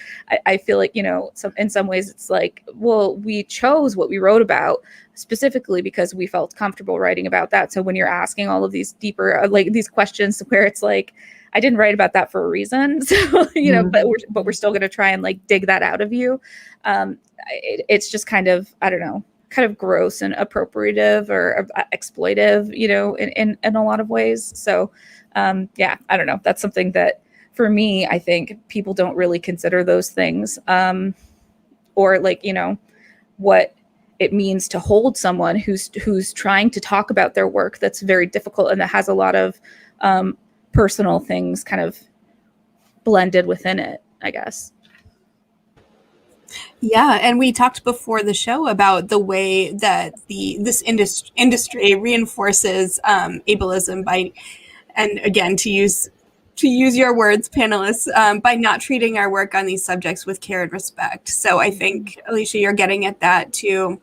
I feel like, you know, in some ways it's like, well, we chose what we wrote about specifically because we felt comfortable writing about that. So when you're asking all of these deeper, like these questions where it's like, I didn't write about that for a reason. So, you know, but we're still going to try and like dig that out of you. It's just kind of, I don't know, kind of gross and appropriative or exploitive, you know, in a lot of ways. So, yeah, I don't know. That's something that for me, I think people don't really consider those things, or like, you know, what it means to hold someone who's trying to talk about their work that's very difficult and that has a lot of personal things kind of blended within it, I guess. Yeah, and we talked before the show about the way that this industry reinforces ableism by, and again, to use your words, panelists, by not treating our work on these subjects with care and respect. So I think, Alicia, you're getting at that too.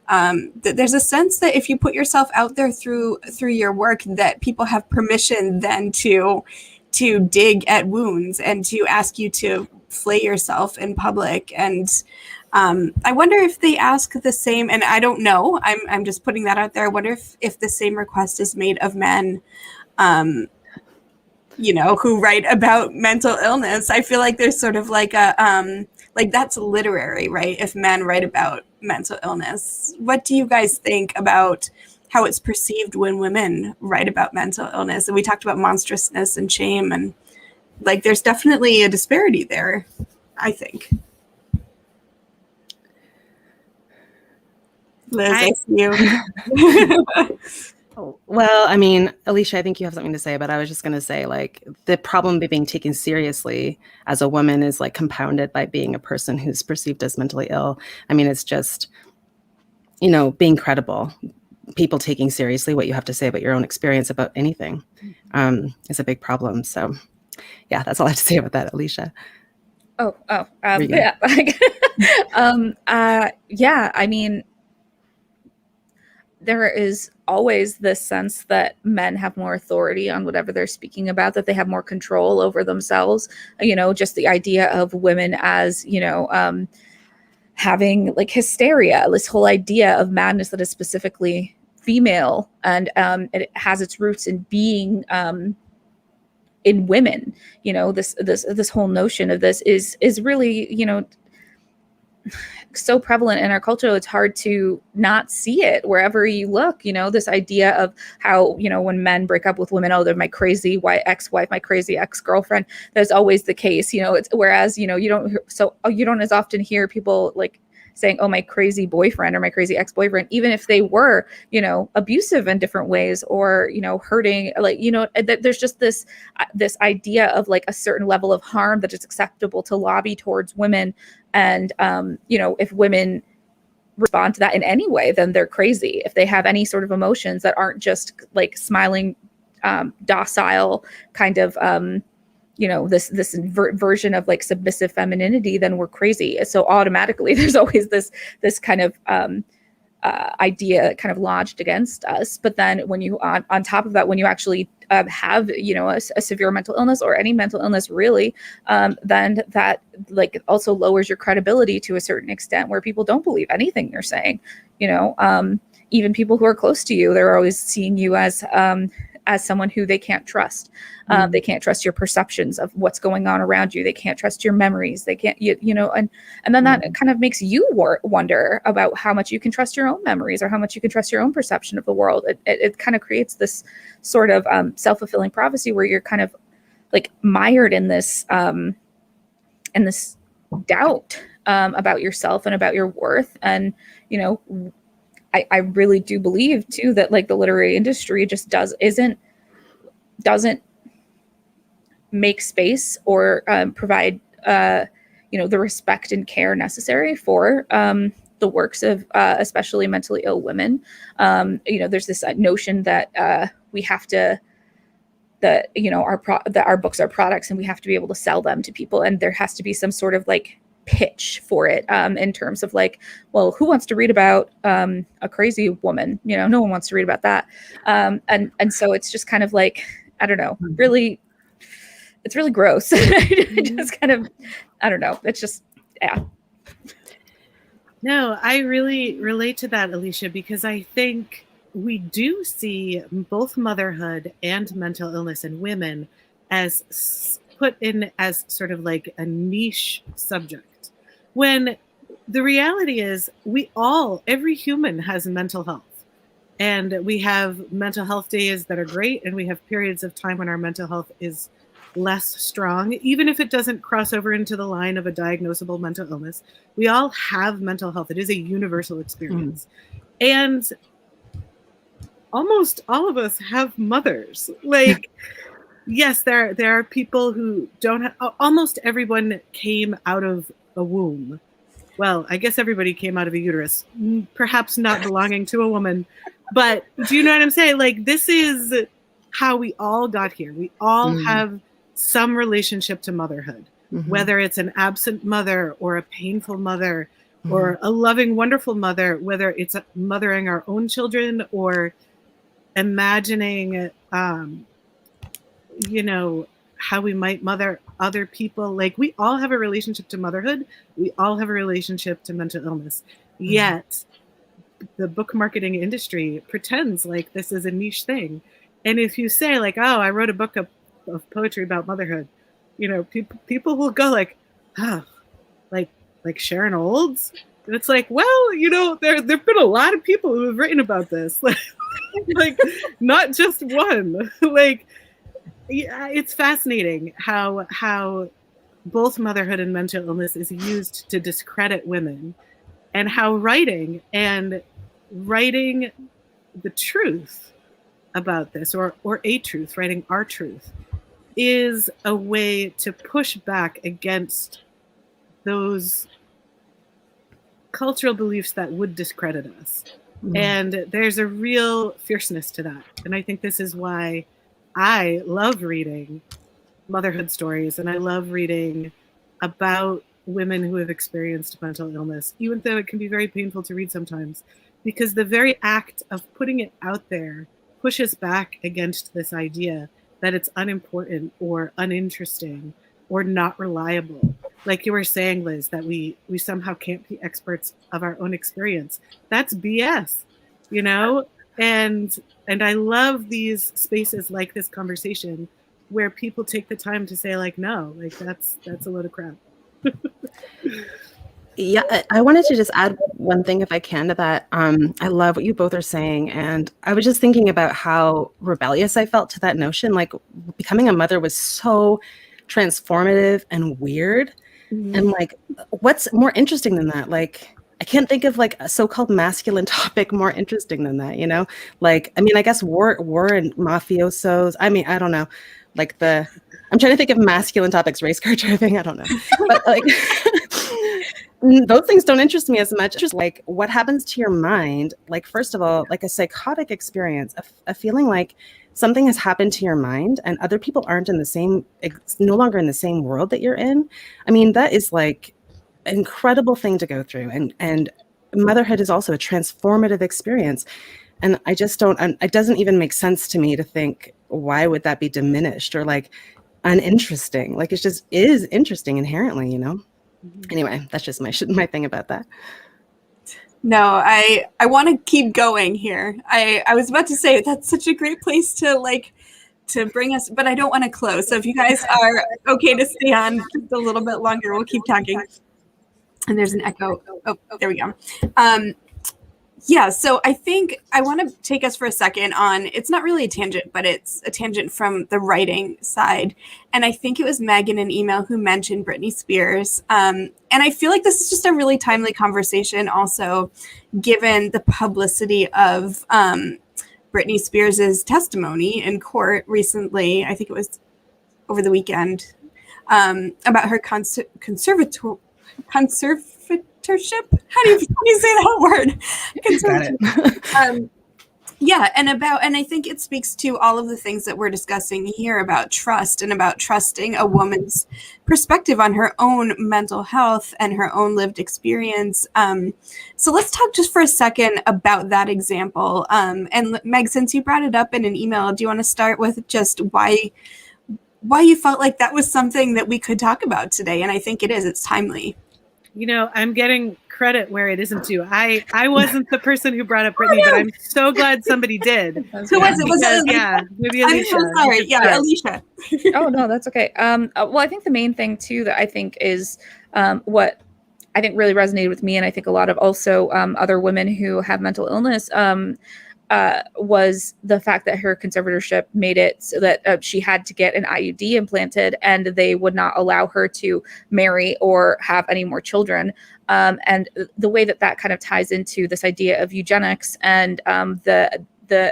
That there's a sense that if you put yourself out there through your work, that people have permission then to dig at wounds and to ask you to flay yourself in public. And I wonder if they ask the same, and I don't know, I'm just putting that out there. I wonder if the same request is made of men, you know, who write about mental illness. I feel like there's sort of like a, like that's literary, right? If men write about mental illness. What do you guys think about how it's perceived when women write about mental illness? And we talked about monstrousness and shame, and like there's definitely a disparity there, I think. Liz, I see you. Well, I mean, Alicia, I think you have something to say, but I was just going to say, like, the problem of being taken seriously as a woman is like compounded by being a person who's perceived as mentally ill. I mean, it's just, you know, being credible, people taking seriously what you have to say about your own experience about anything is a big problem. So yeah, that's all I have to say about that, Alicia. Yeah. Yeah, I mean, there is always this sense that men have more authority on whatever they're speaking about, that they have more control over themselves. You know, just the idea of women as, you know, having like hysteria, this whole idea of madness that is specifically female, and it has its roots in being in women. You know, this whole notion of this is really, you know, so prevalent in our culture. It's hard to not see it wherever you look. You know, this idea of how, you know, when men break up with women, oh, they're my crazy ex-wife, my crazy ex-girlfriend. That's always the case. You know, it's whereas, you know, you don't as often hear people like saying, oh, my crazy boyfriend or my crazy ex-boyfriend, even if they were, you know, abusive in different ways or, you know, hurting, like, you know, there's just this idea of like a certain level of harm that is acceptable to lobby towards women. And, you know, if women respond to that in any way, then they're crazy. If they have any sort of emotions that aren't just like smiling, docile kind of, you know, this version of like submissive femininity, then we're crazy. So automatically there's always this kind of idea kind of lodged against us. But then when you on top of that, when you actually have, you know, a severe mental illness or any mental illness really, then that like also lowers your credibility to a certain extent, where people don't believe anything you're saying. You know, even people who are close to you, they're always seeing you as someone who they can't trust. They can't trust your perceptions of what's going on around you. They can't trust your memories. They can't, you know, and then that kind of makes you wonder about how much you can trust your own memories or how much you can trust your own perception of the world. It kind of creates this sort of self-fulfilling prophecy where you're kind of like mired in this doubt about yourself and about your worth. And, you know, I really do believe too that like the literary industry just doesn't make space or provide you know, the respect and care necessary for the works of especially mentally ill women. You know, there's this notion that we have to, that, you know, that our books are products and we have to be able to sell them to people, and there has to be some sort of like pitch for it in terms of like, well, who wants to read about a crazy woman? You know, no one wants to read about that. And so it's just kind of like, I don't know, really, it's really gross. Just kind of, I don't know. It's just, yeah. No, I really relate to that, Alicia, because I think we do see both motherhood and mental illness in women as put in as sort of like a niche subject, when the reality is every human has mental health. And we have mental health days that are great, and we have periods of time when our mental health is less strong, even if it doesn't cross over into the line of a diagnosable mental illness. We all have mental health. It is a universal experience. And almost all of us have mothers. Like, yes, there are people who don't have, almost everyone came out of a womb. Well, I guess everybody came out of a uterus, perhaps not belonging to a woman. But do you know what I'm saying? Like, this is how we all got here. We all have some relationship to motherhood, whether it's an absent mother or a painful mother or a loving, wonderful mother, whether it's mothering our own children or imagining, you know, how we might mother other people. Like, we all have a relationship to motherhood. We all have a relationship to mental illness. Yet the book marketing industry pretends like this is a niche thing. And if you say like, oh, I wrote a book of poetry about motherhood, you know, people will go like, oh, like Sharon Olds. And it's like, well, you know, there've been a lot of people who have written about this. Like not just one. Like, yeah, it's fascinating how both motherhood and mental illness is used to discredit women, and how writing the truth about this, or a truth, writing our truth, is a way to push back against those cultural beliefs that would discredit us. And there's a real fierceness to that. And I think this is why I love reading motherhood stories, and I love reading about women who have experienced mental illness, even though it can be very painful to read sometimes, because the very act of putting it out there pushes back against this idea that it's unimportant or uninteresting or not reliable. Like you were saying, Liz, that we somehow can't be experts of our own experience. That's BS, you know? And I love these spaces like this conversation where people take the time to say like, no, like that's a load of crap. Yeah, I wanted to just add one thing, if I can, to that. I love what you both are saying. And I was just thinking about how rebellious I felt to that notion. Like, becoming a mother was so transformative and weird. And like, what's more interesting than that? Like, I can't think of like a so-called masculine topic more interesting than that, you know? Like, I mean, I guess war and mafiosos. I mean, I don't know. Like I'm trying to think of masculine topics, race car driving. I don't know. But like, those things don't interest me as much. Just like what happens to your mind. Like, first of all, like a psychotic experience, a feeling like something has happened to your mind and other people aren't no longer in the same world that you're in. I mean, that is like an incredible thing to go through. And motherhood is also a transformative experience. And I just it doesn't even make sense to me to think, why would that be diminished or like uninteresting? Like, it just is interesting inherently, you know? Anyway, that's just my thing about that. No, I want to keep going here. I was about to say that's such a great place to bring us, but I don't want to close. So if you guys are okay to stay on just a little bit longer, we'll keep talking. And there's an echo. Oh, there we go. Yeah, so I think I want to take us for a second on, it's not really a tangent, but it's a tangent from the writing side. And I think it was Meg in an email who mentioned Britney Spears. And I feel like this is just a really timely conversation also, given the publicity of Britney Spears's testimony in court recently. I think it was over the weekend, about her conservatorship. How do you say that word? Got it. Yeah, and I think it speaks to all of the things that we're discussing here about trust and about trusting a woman's perspective on her own mental health and her own lived experience. So let's talk just for a second about that example. And Meg, since you brought it up in an email, do you want to start with just why you felt like that was something that we could talk about today? And I think it is. It's timely. You know, I'm getting credit where it isn't due. I wasn't the person who brought up Britney, but I'm so glad somebody did. Who was it? Was it Alicia? Yeah, maybe Alicia. I'm so sorry. Yeah, Alicia. Oh, no, that's okay. Well, I think the main thing too that I think is what I think really resonated with me, and I think a lot of also other women who have mental illness, was the fact that her conservatorship made it so that she had to get an IUD implanted, and they would not allow her to marry or have any more children. And the way that kind of ties into this idea of eugenics and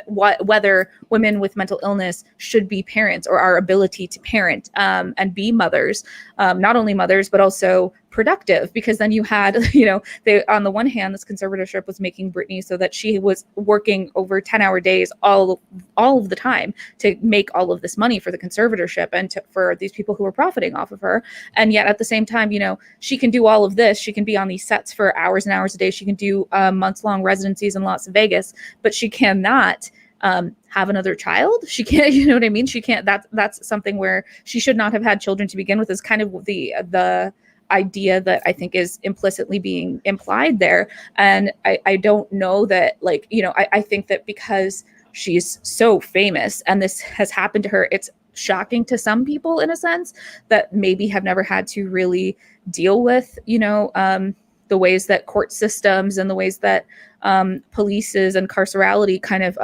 whether women with mental illness should be parents, or our ability to parent and be mothers, not only mothers, but also productive, because then you had, they, on the one hand, this conservatorship was making Britney so that she was working over 10-hour days all of the time to make all of this money for the conservatorship and for these people who were profiting off of her. And yet at the same time, she can do all of this. She can be on these sets for hours and hours a day. She can do months-long residencies in Las Vegas, but she cannot have another child. She can't, you know what I mean? She can't, that's something where she should not have had children to begin with, is kind of the idea that I think is implicitly being implied there. And I don't know that, I think that because she's so famous and this has happened to her, it's shocking to some people in a sense that maybe have never had to really deal with, the ways that court systems and the ways that polices and carcerality kind of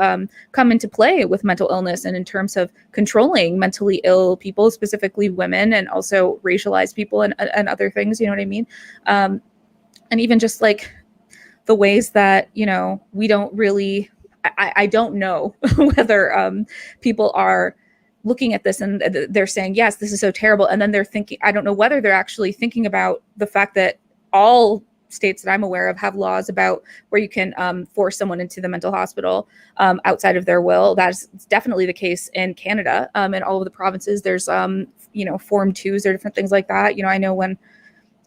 come into play with mental illness, and in terms of controlling mentally ill people, specifically women, and also racialized people and other things, you know what I mean? And even just like the ways that, we don't really, I don't know whether people are looking at this and they're saying, yes, this is so terrible. And then they're thinking, I don't know whether they're actually thinking about the fact that all states that I'm aware of have laws about where you can force someone into the mental hospital outside of their will. That's definitely the case in Canada. In all of the provinces, there's, Form 2s or different things like that. I know when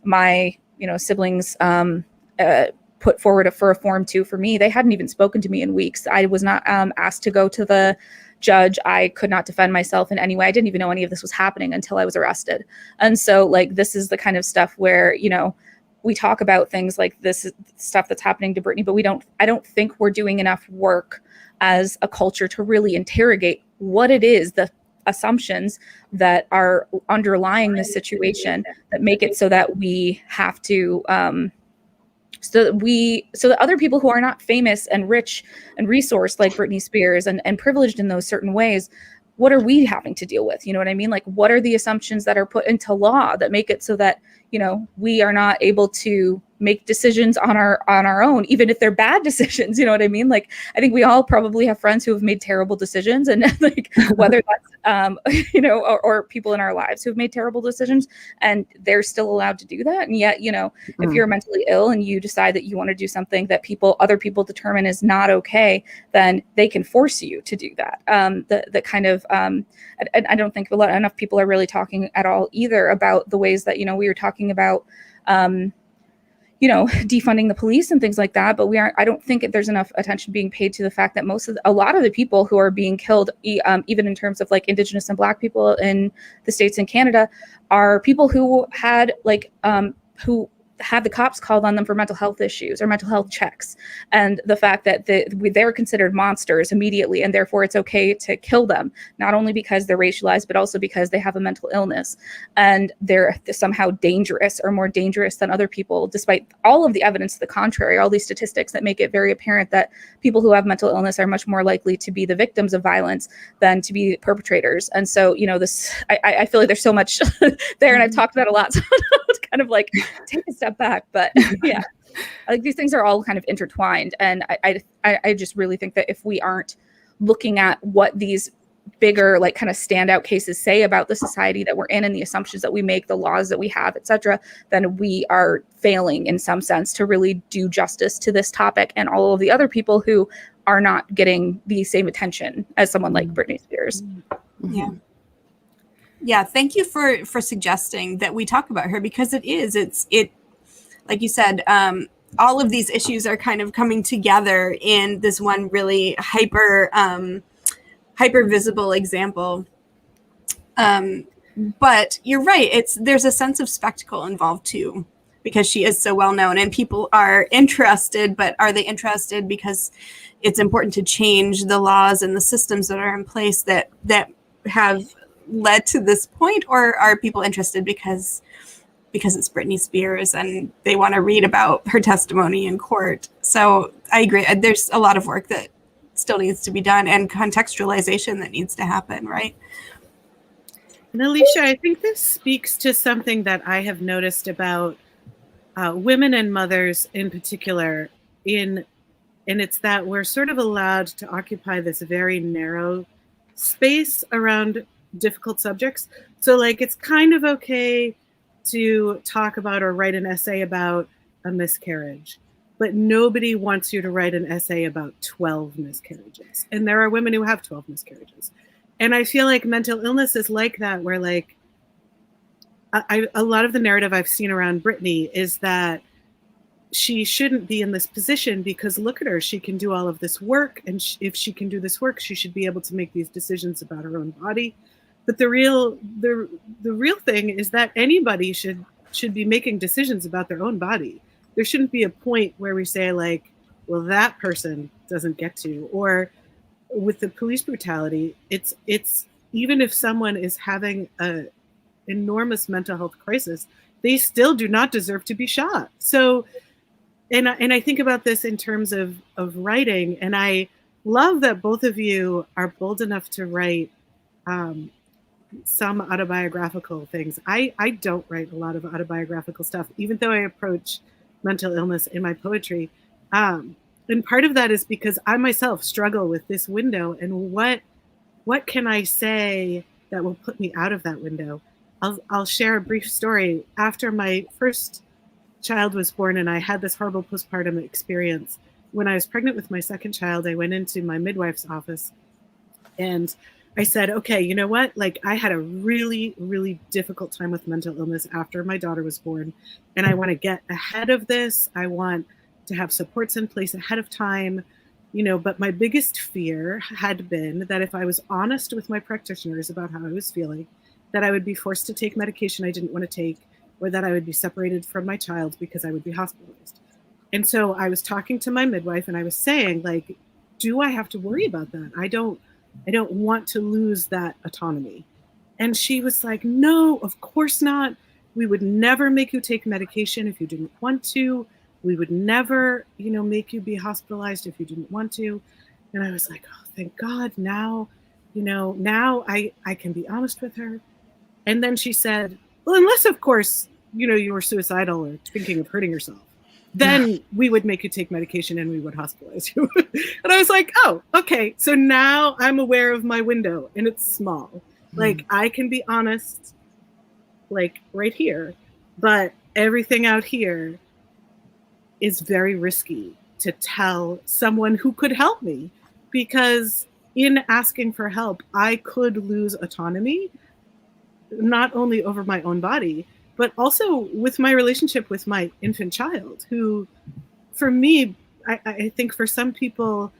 my, siblings put forward for a Form 2 for me, they hadn't even spoken to me in weeks. I was not asked to go to the judge. I could not defend myself in any way. I didn't even know any of this was happening until I was arrested. And so this is the kind of stuff where, we talk about things like this stuff that's happening to Britney, but I don't think we're doing enough work as a culture to really interrogate what it is, the assumptions that are underlying this situation that make it so that we have to, so that other people who are not famous and rich and resourced like Britney Spears and privileged in those certain ways, what are we having to deal with? You know what I mean? What are the assumptions that are put into law that make it so that, we are not able to make decisions on our own, even if they're bad decisions? You know what I mean? I think we all probably have friends who have made terrible decisions, and whether that's, or people in our lives who have made terrible decisions, and they're still allowed to do that. And yet, if you're mentally ill and you decide that you want to do something that other people determine is not okay, then they can force you to do that. The kind of, I don't think enough people are really talking at all either about the ways that, we were talking about, defunding the police and things like that. But I don't think there's enough attention being paid to the fact that a lot of the people who are being killed, even in terms of Indigenous and Black people in the States and Canada, are people who had who had the cops called on them for mental health issues or mental health checks. And the fact that they were considered monsters immediately, and therefore it's okay to kill them, not only because they're racialized, but also because they have a mental illness and they're somehow dangerous or more dangerous than other people, despite all of the evidence to the contrary, all these statistics that make it very apparent that people who have mental illness are much more likely to be the victims of violence than to be perpetrators. And so, I feel like there's so much there, and I've talked about a lot, so it's kind of take a step back. But yeah, these things are all kind of intertwined, and I just really think that if we aren't looking at what these bigger kind of standout cases say about the society that we're in and the assumptions that we make, the laws that we have, etc., then we are failing in some sense to really do justice to this topic and all of the other people who are not getting the same attention as someone like Britney Spears. Yeah. Yeah. Thank you for suggesting that we talk about her, because it, like you said, all of these issues are kind of coming together in this one really hyper visible example. But you're right. There's a sense of spectacle involved too, because she is so well known and people are interested, but are they interested because it's important to change the laws and the systems that are in place that have led to this point? Or are people interested because it's Britney Spears and they want to read about her testimony in court? So I agree. There's a lot of work that still needs to be done and contextualization that needs to happen, right? And Alicia, I think this speaks to something that I have noticed about women and mothers in particular, and it's that we're sort of allowed to occupy this very narrow space around difficult subjects. So like, it's kind of okay to talk about or write an essay about a miscarriage, but nobody wants you to write an essay about 12 miscarriages. And there are women who have 12 miscarriages. And I feel like mental illness is like that, where like a lot of the narrative I've seen around Britney is that she shouldn't be in this position because look at her, she can do all of this work. And if she can do this work, she should be able to make these decisions about her own body. But the real thing is that anybody should be making decisions about their own body. There shouldn't be a point where we say like, well, that person doesn't get to. Or with the police brutality, it's even if someone is having a enormous mental health crisis, they still do not deserve to be shot. So, and I think about this in terms of writing, and I love that both of you are bold enough to write some autobiographical things. I don't write a lot of autobiographical stuff, even though I approach mental illness in my poetry. And part of that is because I myself struggle with this window and what can I say that will put me out of that window? I'll share a brief story. After my first child was born and I had this horrible postpartum experience, when I was pregnant with my second child, I went into my midwife's office and I said, okay, you know what? Like, I had a really, really difficult time with mental illness after my daughter was born. And I want to get ahead of this. I want to have supports in place ahead of time, but my biggest fear had been that if I was honest with my practitioners about how I was feeling, that I would be forced to take medication I didn't want to take, or that I would be separated from my child because I would be hospitalized. And so I was talking to my midwife and I was saying, like, do I have to worry about that? I don't want to lose that autonomy. And she was like, no, of course not. We would never make you take medication if you didn't want to. We would never, make you be hospitalized if you didn't want to. And I was like, oh, thank God. Now, now I can be honest with her. And then she said, well, unless, of course, you were suicidal or thinking of hurting yourself, then we would make you take medication and we would hospitalize you. And I was like, oh, okay. So now I'm aware of my window and it's small. Like, I can be honest, like right here, but everything out here is very risky to tell someone who could help me, because in asking for help, I could lose autonomy, not only over my own body, but also with my relationship with my infant child, who, for me, I think for some people,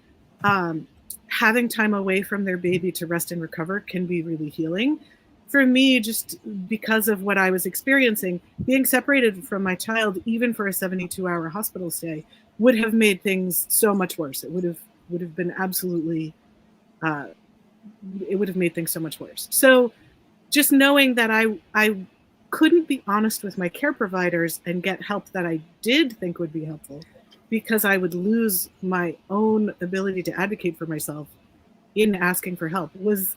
having time away from their baby to rest and recover can be really healing. For me, just because of what I was experiencing, being separated from my child, even for a 72-hour hospital stay, would have made things so much worse. It would have been absolutely, it would have made things so much worse. So just knowing that I couldn't be honest with my care providers and get help that I did think would be helpful, because I would lose my own ability to advocate for myself in asking for help, it was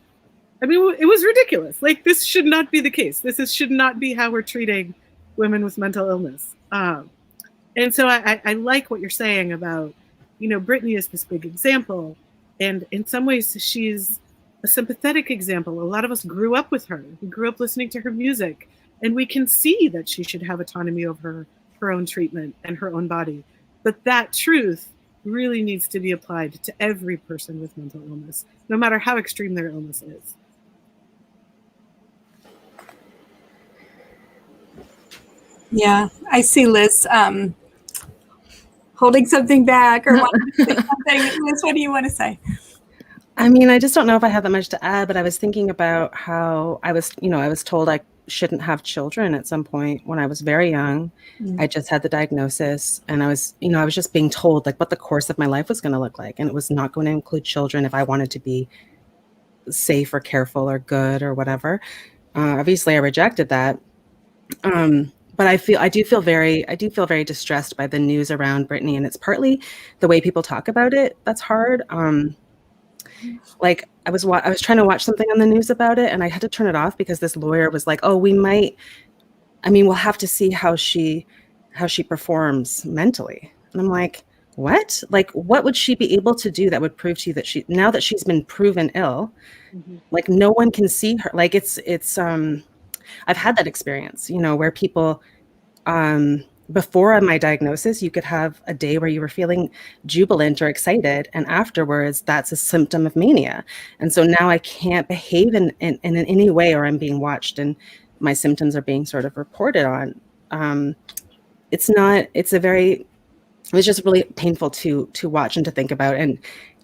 ridiculous. Like, this should not be the case. Should not be how we're treating women with mental illness. And so I like what you're saying about, Britney is this big example. And in some ways, she's a sympathetic example. A lot of us grew up with her. We grew up listening to her music. And we can see that she should have autonomy over her own treatment and her own body. But that truth really needs to be applied to every person with mental illness, no matter how extreme their illness is. Yeah, I see Liz holding something back or wanting to say something. Liz, what do you want to say? I mean, I just don't know if I have that much to add, but I was thinking about how I was told I shouldn't have children at some point when I was very young. I just had the diagnosis, and I was just being told like what the course of my life was going to look like. And it was not going to include children if I wanted to be safe or careful or good or whatever. Obviously I rejected that. But I do feel very distressed by the news around Britney, and it's partly the way people talk about it that's hard. Like I was trying to watch something on the news about it, and I had to turn it off because this lawyer was like, "Oh, we'll have to see how she performs mentally." And I'm like, "What? Like, what would she be able to do that would prove to you that now that she's been proven ill, like no one can see her? Like it's I've had that experience, where people, before my diagnosis, you could have a day where you were feeling jubilant or excited, and afterwards, that's a symptom of mania. And so now I can't behave in any way, or I'm being watched, and my symptoms are being sort of reported on. It was just really painful to watch and to think about, and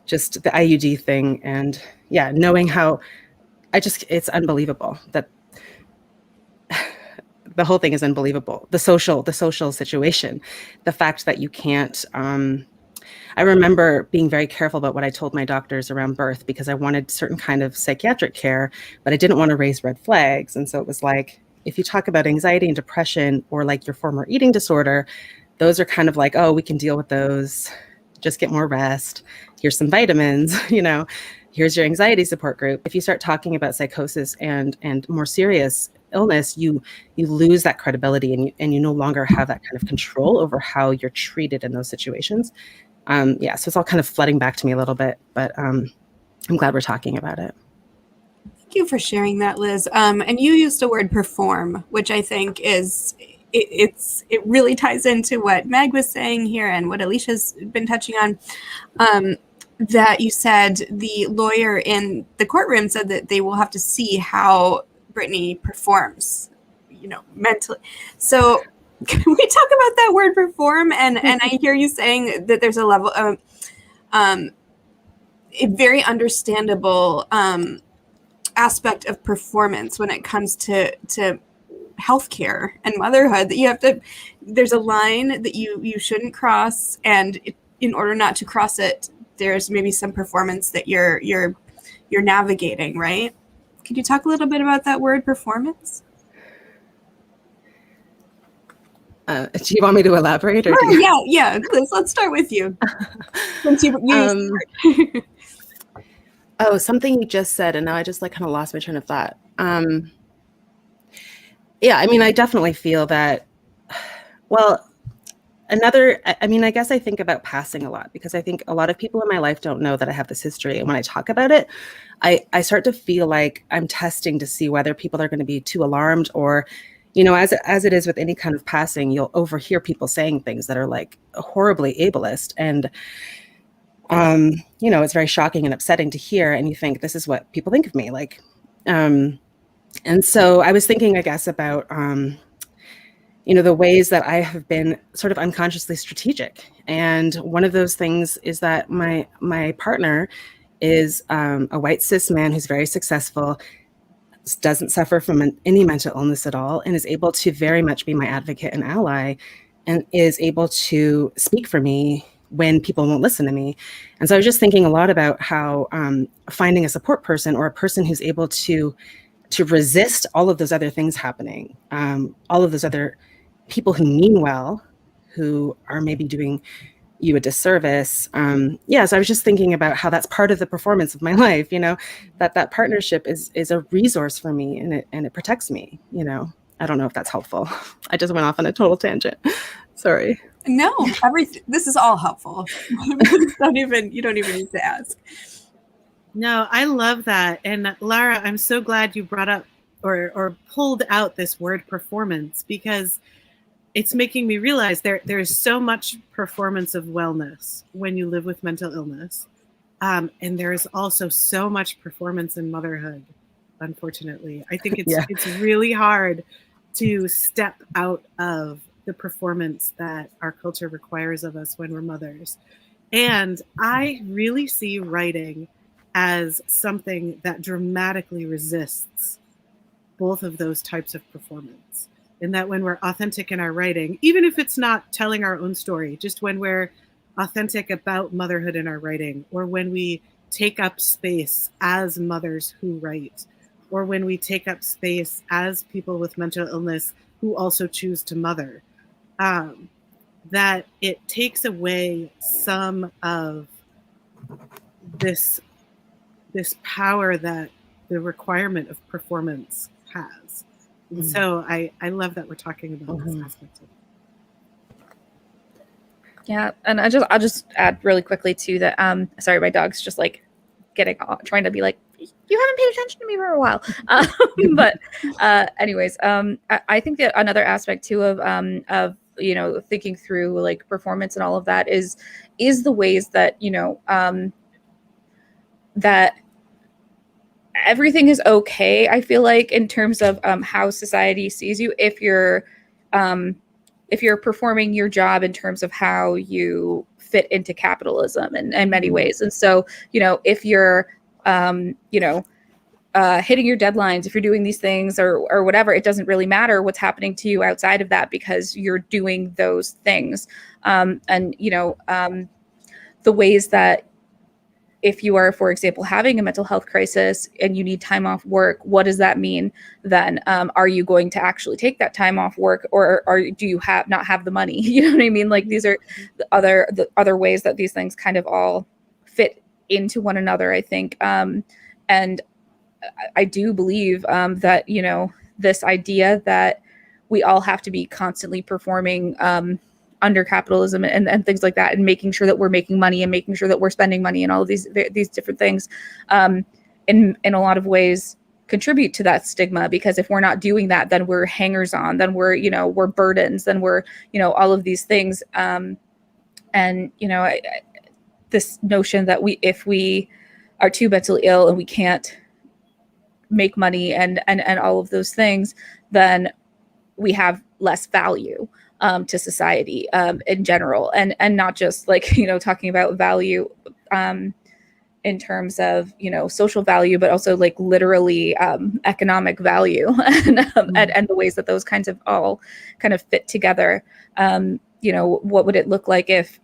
just the IUD thing, and yeah, knowing how it's unbelievable that the whole thing is unbelievable. The social situation, the fact that you can't, I remember being very careful about what I told my doctors around birth because I wanted certain kind of psychiatric care, but I didn't want to raise red flags. And so it was like, if you talk about anxiety and depression or like your former eating disorder, those are kind of like, oh, we can deal with those. Just get more rest. Here's some vitamins, here's your anxiety support group. If you start talking about psychosis and more serious illness, you lose that credibility, and you no longer have that kind of control over how you're treated in those situations. So it's all kind of flooding back to me a little bit, but I'm glad we're talking about it. Thank you for sharing that, Liz. And you used the word perform, which I think is it really ties into what Meg was saying here and what Alicia's been touching on. That you said the lawyer in the courtroom said that they will have to see how Britney performs, mentally. So can we talk about that word perform? And I hear you saying that there's a level of a very understandable aspect of performance when it comes to healthcare and motherhood, that there's a line that you shouldn't cross, and in order not to cross it, there's maybe some performance that you're navigating, right? Could you talk a little bit about that word performance? Do you want me to elaborate? Or yeah. Let's start with you. Since you Oh, something you just said, and now I just like kind of lost my train of thought. Yeah, I mean, I definitely feel that. Well, I guess I think about passing a lot because I think a lot of people in my life don't know that I have this history. And when I talk about it, I start to feel like I'm testing to see whether people are going to be too alarmed, or, as it is with any kind of passing, you'll overhear people saying things that are like horribly ableist. And, it's very shocking and upsetting to hear. And you think, this is what people think of me. Like, and so I was thinking, I guess, about, the ways that I have been sort of unconsciously strategic. And one of those things is that my partner is a white cis man who's very successful, doesn't suffer from any mental illness at all, and is able to very much be my advocate and ally, and is able to speak for me when people won't listen to me. And so I was just thinking a lot about how finding a support person, or a person who's able to resist all of those other things happening, all of those other people who mean well, who are maybe doing you a disservice. So I was just thinking about how that's part of the performance of my life, that partnership is a resource for me, and it protects me, I don't know if that's helpful. I just went off on a total tangent. Sorry. No, this is all helpful. You don't even need to ask. No, I love that. And Lara, I'm so glad you brought up or pulled out this word performance, because it's making me realize there's so much performance of wellness when you live with mental illness. And there's also so much performance in motherhood, unfortunately. I think it's really hard to step out of the performance that our culture requires of us when we're mothers. And I really see writing as something that dramatically resists both of those types of performance. And that when we're authentic in our writing, even if it's not telling our own story, just when we're authentic about motherhood in our writing, or when we take up space as mothers who write, or when we take up space as people with mental illness who also choose to mother, that it takes away some of this power that the requirement of performance has. And so I love that we're talking about this aspect of it. Yeah, and I'll just add really quickly too that sorry, my dog's just like trying to be like, you haven't paid attention to me for a while. But anyways, I think that another aspect too of thinking through like performance and all of that is the ways that that everything is okay. I feel like in terms of how society sees you, if you're performing your job in terms of how you fit into capitalism in many ways. And so, if you're, hitting your deadlines, if you're doing these things or whatever, it doesn't really matter what's happening to you outside of that because you're doing those things. The ways that if you are, for example, having a mental health crisis and you need time off work, what does that mean then? Are you going to actually take that time off work, or do you not have the money? You know what I mean? Like these are the other ways that these things kind of all fit into one another, I think. And I do believe that, this idea that we all have to be constantly performing under capitalism and things like that, and making sure that we're making money and making sure that we're spending money and all of these different things in a lot of ways contribute to that stigma, because if we're not doing that, then we're hangers on, then we're burdens, then we're all of these things. This notion that if we are too mentally ill and we can't make money and all of those things, then we have less value to society in general, and not just like talking about value in terms of social value, but also like literally economic value and the ways that those kinds of all kind of fit together. What would it look like if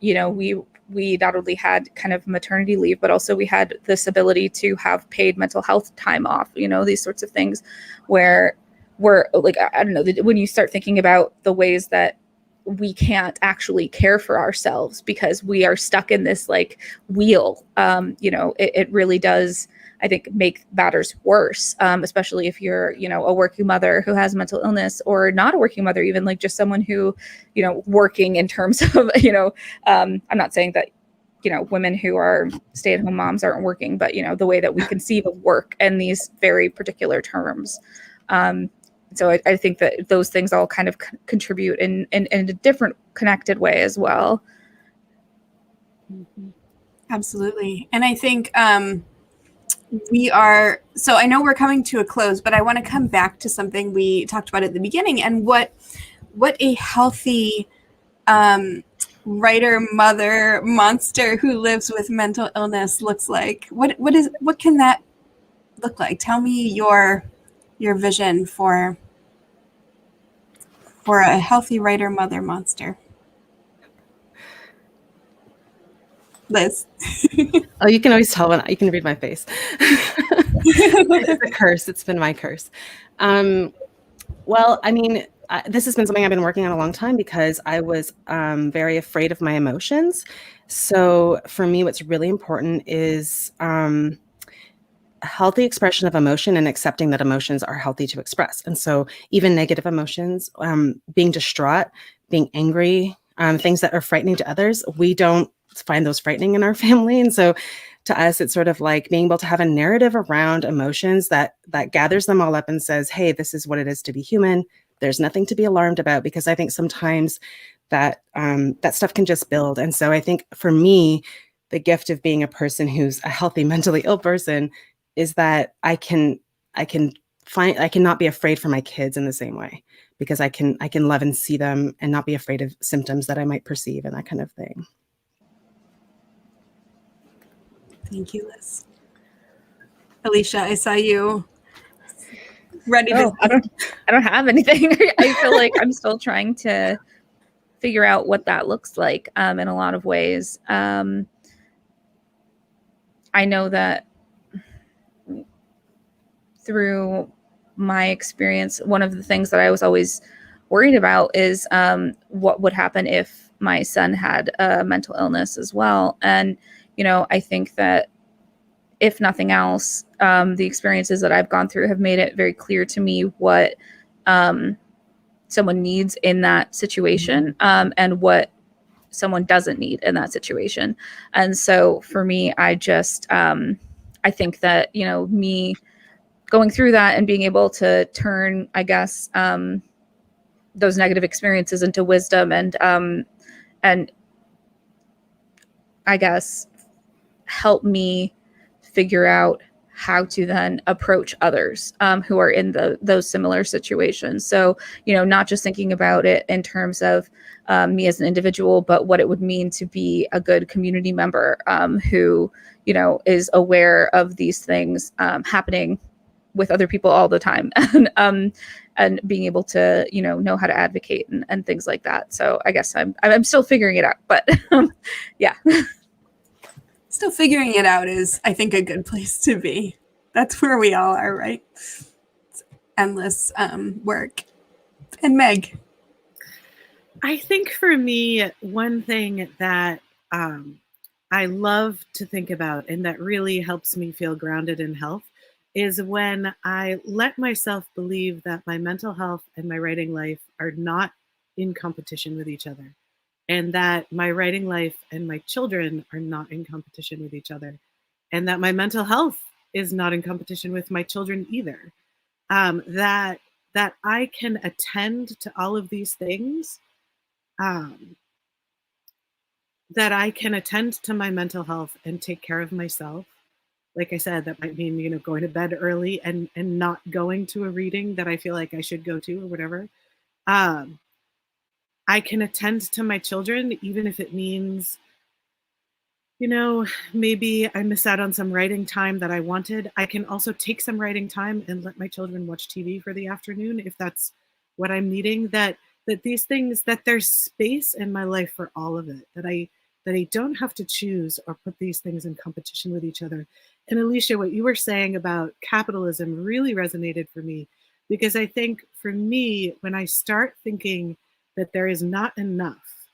we not only had kind of maternity leave, but also we had this ability to have paid mental health time off, these sorts of things where we're like, I don't know, when you start thinking about the ways that we can't actually care for ourselves because we are stuck in this like wheel, it really does, I think, make matters worse, especially if you're, a working mother who has mental illness, or not a working mother, even like just someone who, working in terms of, I'm not saying that, women who are stay-at-home moms aren't working, but, the way that we conceive of work and these very particular terms. So I think that those things all kind of contribute in a different connected way as well. Absolutely. And I think so I know we're coming to a close, but I want to come back to something we talked about at the beginning, and what a healthy writer, mother, monster who lives with mental illness looks like. What can that look like? Tell me your vision for a healthy writer, mother, monster. Liz. Oh, you can always tell when you can read my face. It's a curse. It's been my curse. Well, I mean, this has been something I've been working on a long time because I was very afraid of my emotions. So for me, what's really important is healthy expression of emotion and accepting that emotions are healthy to express. And so even negative emotions, being distraught, being angry, things that are frightening to others, we don't find those frightening in our family. And so to us, it's sort of like being able to have a narrative around emotions that gathers them all up and says, hey, this is what it is to be human. there's nothing to be alarmed about, because I think sometimes that that stuff can just build. And so I think for me, the gift of being a person who's a healthy mentally ill person is that I can not be afraid for my kids in the same way, because I can love and see them and not be afraid of symptoms that I might perceive and that kind of thing. Thank you, Liz. Alicia, I saw you ready to. I don't have anything. I feel like I'm still trying to figure out what that looks like in a lot of ways. I know that through my experience, one of the things that I was always worried about is what would happen if my son had a mental illness as well. And, I think that if nothing else, the experiences that I've gone through have made it very clear to me what someone needs in that situation, and what someone doesn't need in that situation. And so for me, I think that, me going through that and being able to turn, I guess, those negative experiences into wisdom and I guess help me figure out how to then approach others who are in those similar situations. So, not just thinking about it in terms of me as an individual, but what it would mean to be a good community member who, is aware of these things happening with other people all the time, and being able to, know how to advocate and things like that. So I guess I'm still figuring it out, but yeah. Still figuring it out is, I think, a good place to be. That's where we all are, right? It's endless work. And Meg? I think for me, one thing that I love to think about and that really helps me feel grounded in health is when I let myself believe that my mental health and my writing life are not in competition with each other, and that my writing life and my children are not in competition with each other, and that my mental health is not in competition with my children either. That I can attend to all of these things, that I can attend to my mental health and take care of myself. Like I said, that might mean, going to bed early and not going to a reading that I feel like I should go to or whatever. I can attend to my children, even if it means, maybe I miss out on some writing time that I wanted. I can also take some writing time and let my children watch TV for the afternoon if that's what I'm needing. That these things, that there's space in my life for all of it, that I don't have to choose or put these things in competition with each other. And Alicia, what you were saying about capitalism really resonated for me, because I think for me, when I start thinking that there is not enough,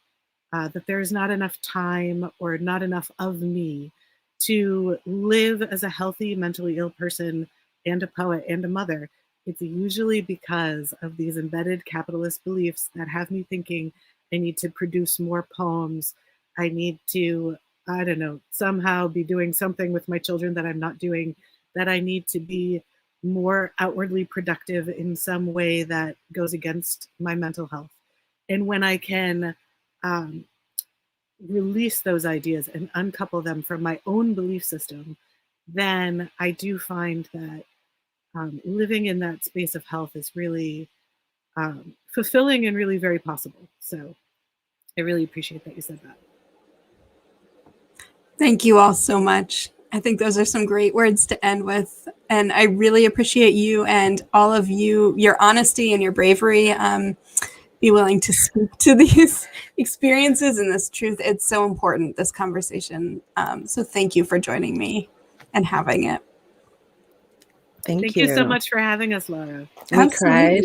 that there is not enough time or not enough of me to live as a healthy, mentally ill person and a poet and a mother, it's usually because of these embedded capitalist beliefs that have me thinking I need to produce more poems. I need to, I don't know, somehow be doing something with my children that I'm not doing, that I need to be more outwardly productive in some way that goes against my mental health. And when I can release those ideas and uncouple them from my own belief system, then I do find that living in that space of health is really fulfilling and really very possible. So I really appreciate that you said that. Thank you all so much. I think those are some great words to end with. And I really appreciate you and all of you, your honesty and your bravery. Be willing to speak to these experiences and this truth. It's so important, this conversation. So thank you for joining me and having it. Thank you so much for having us, Laura. We cried.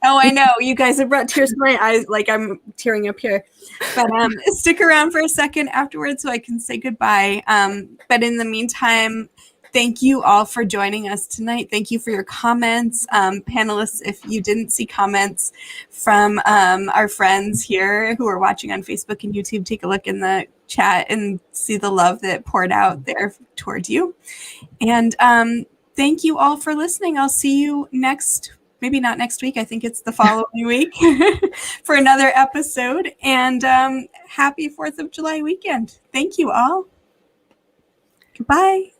Oh, I know. You guys have brought tears to my eyes. Like, I'm tearing up here. But stick around for a second afterwards so I can say goodbye. But in the meantime, thank you all for joining us tonight. Thank you for your comments. Panelists, if you didn't see comments from our friends here who are watching on Facebook and YouTube, take a look in the chat and see the love that poured out there towards you. And thank you all for listening. I'll see you next maybe not next week. I think it's the following week for another episode. And happy 4th of July weekend. Thank you all. Goodbye.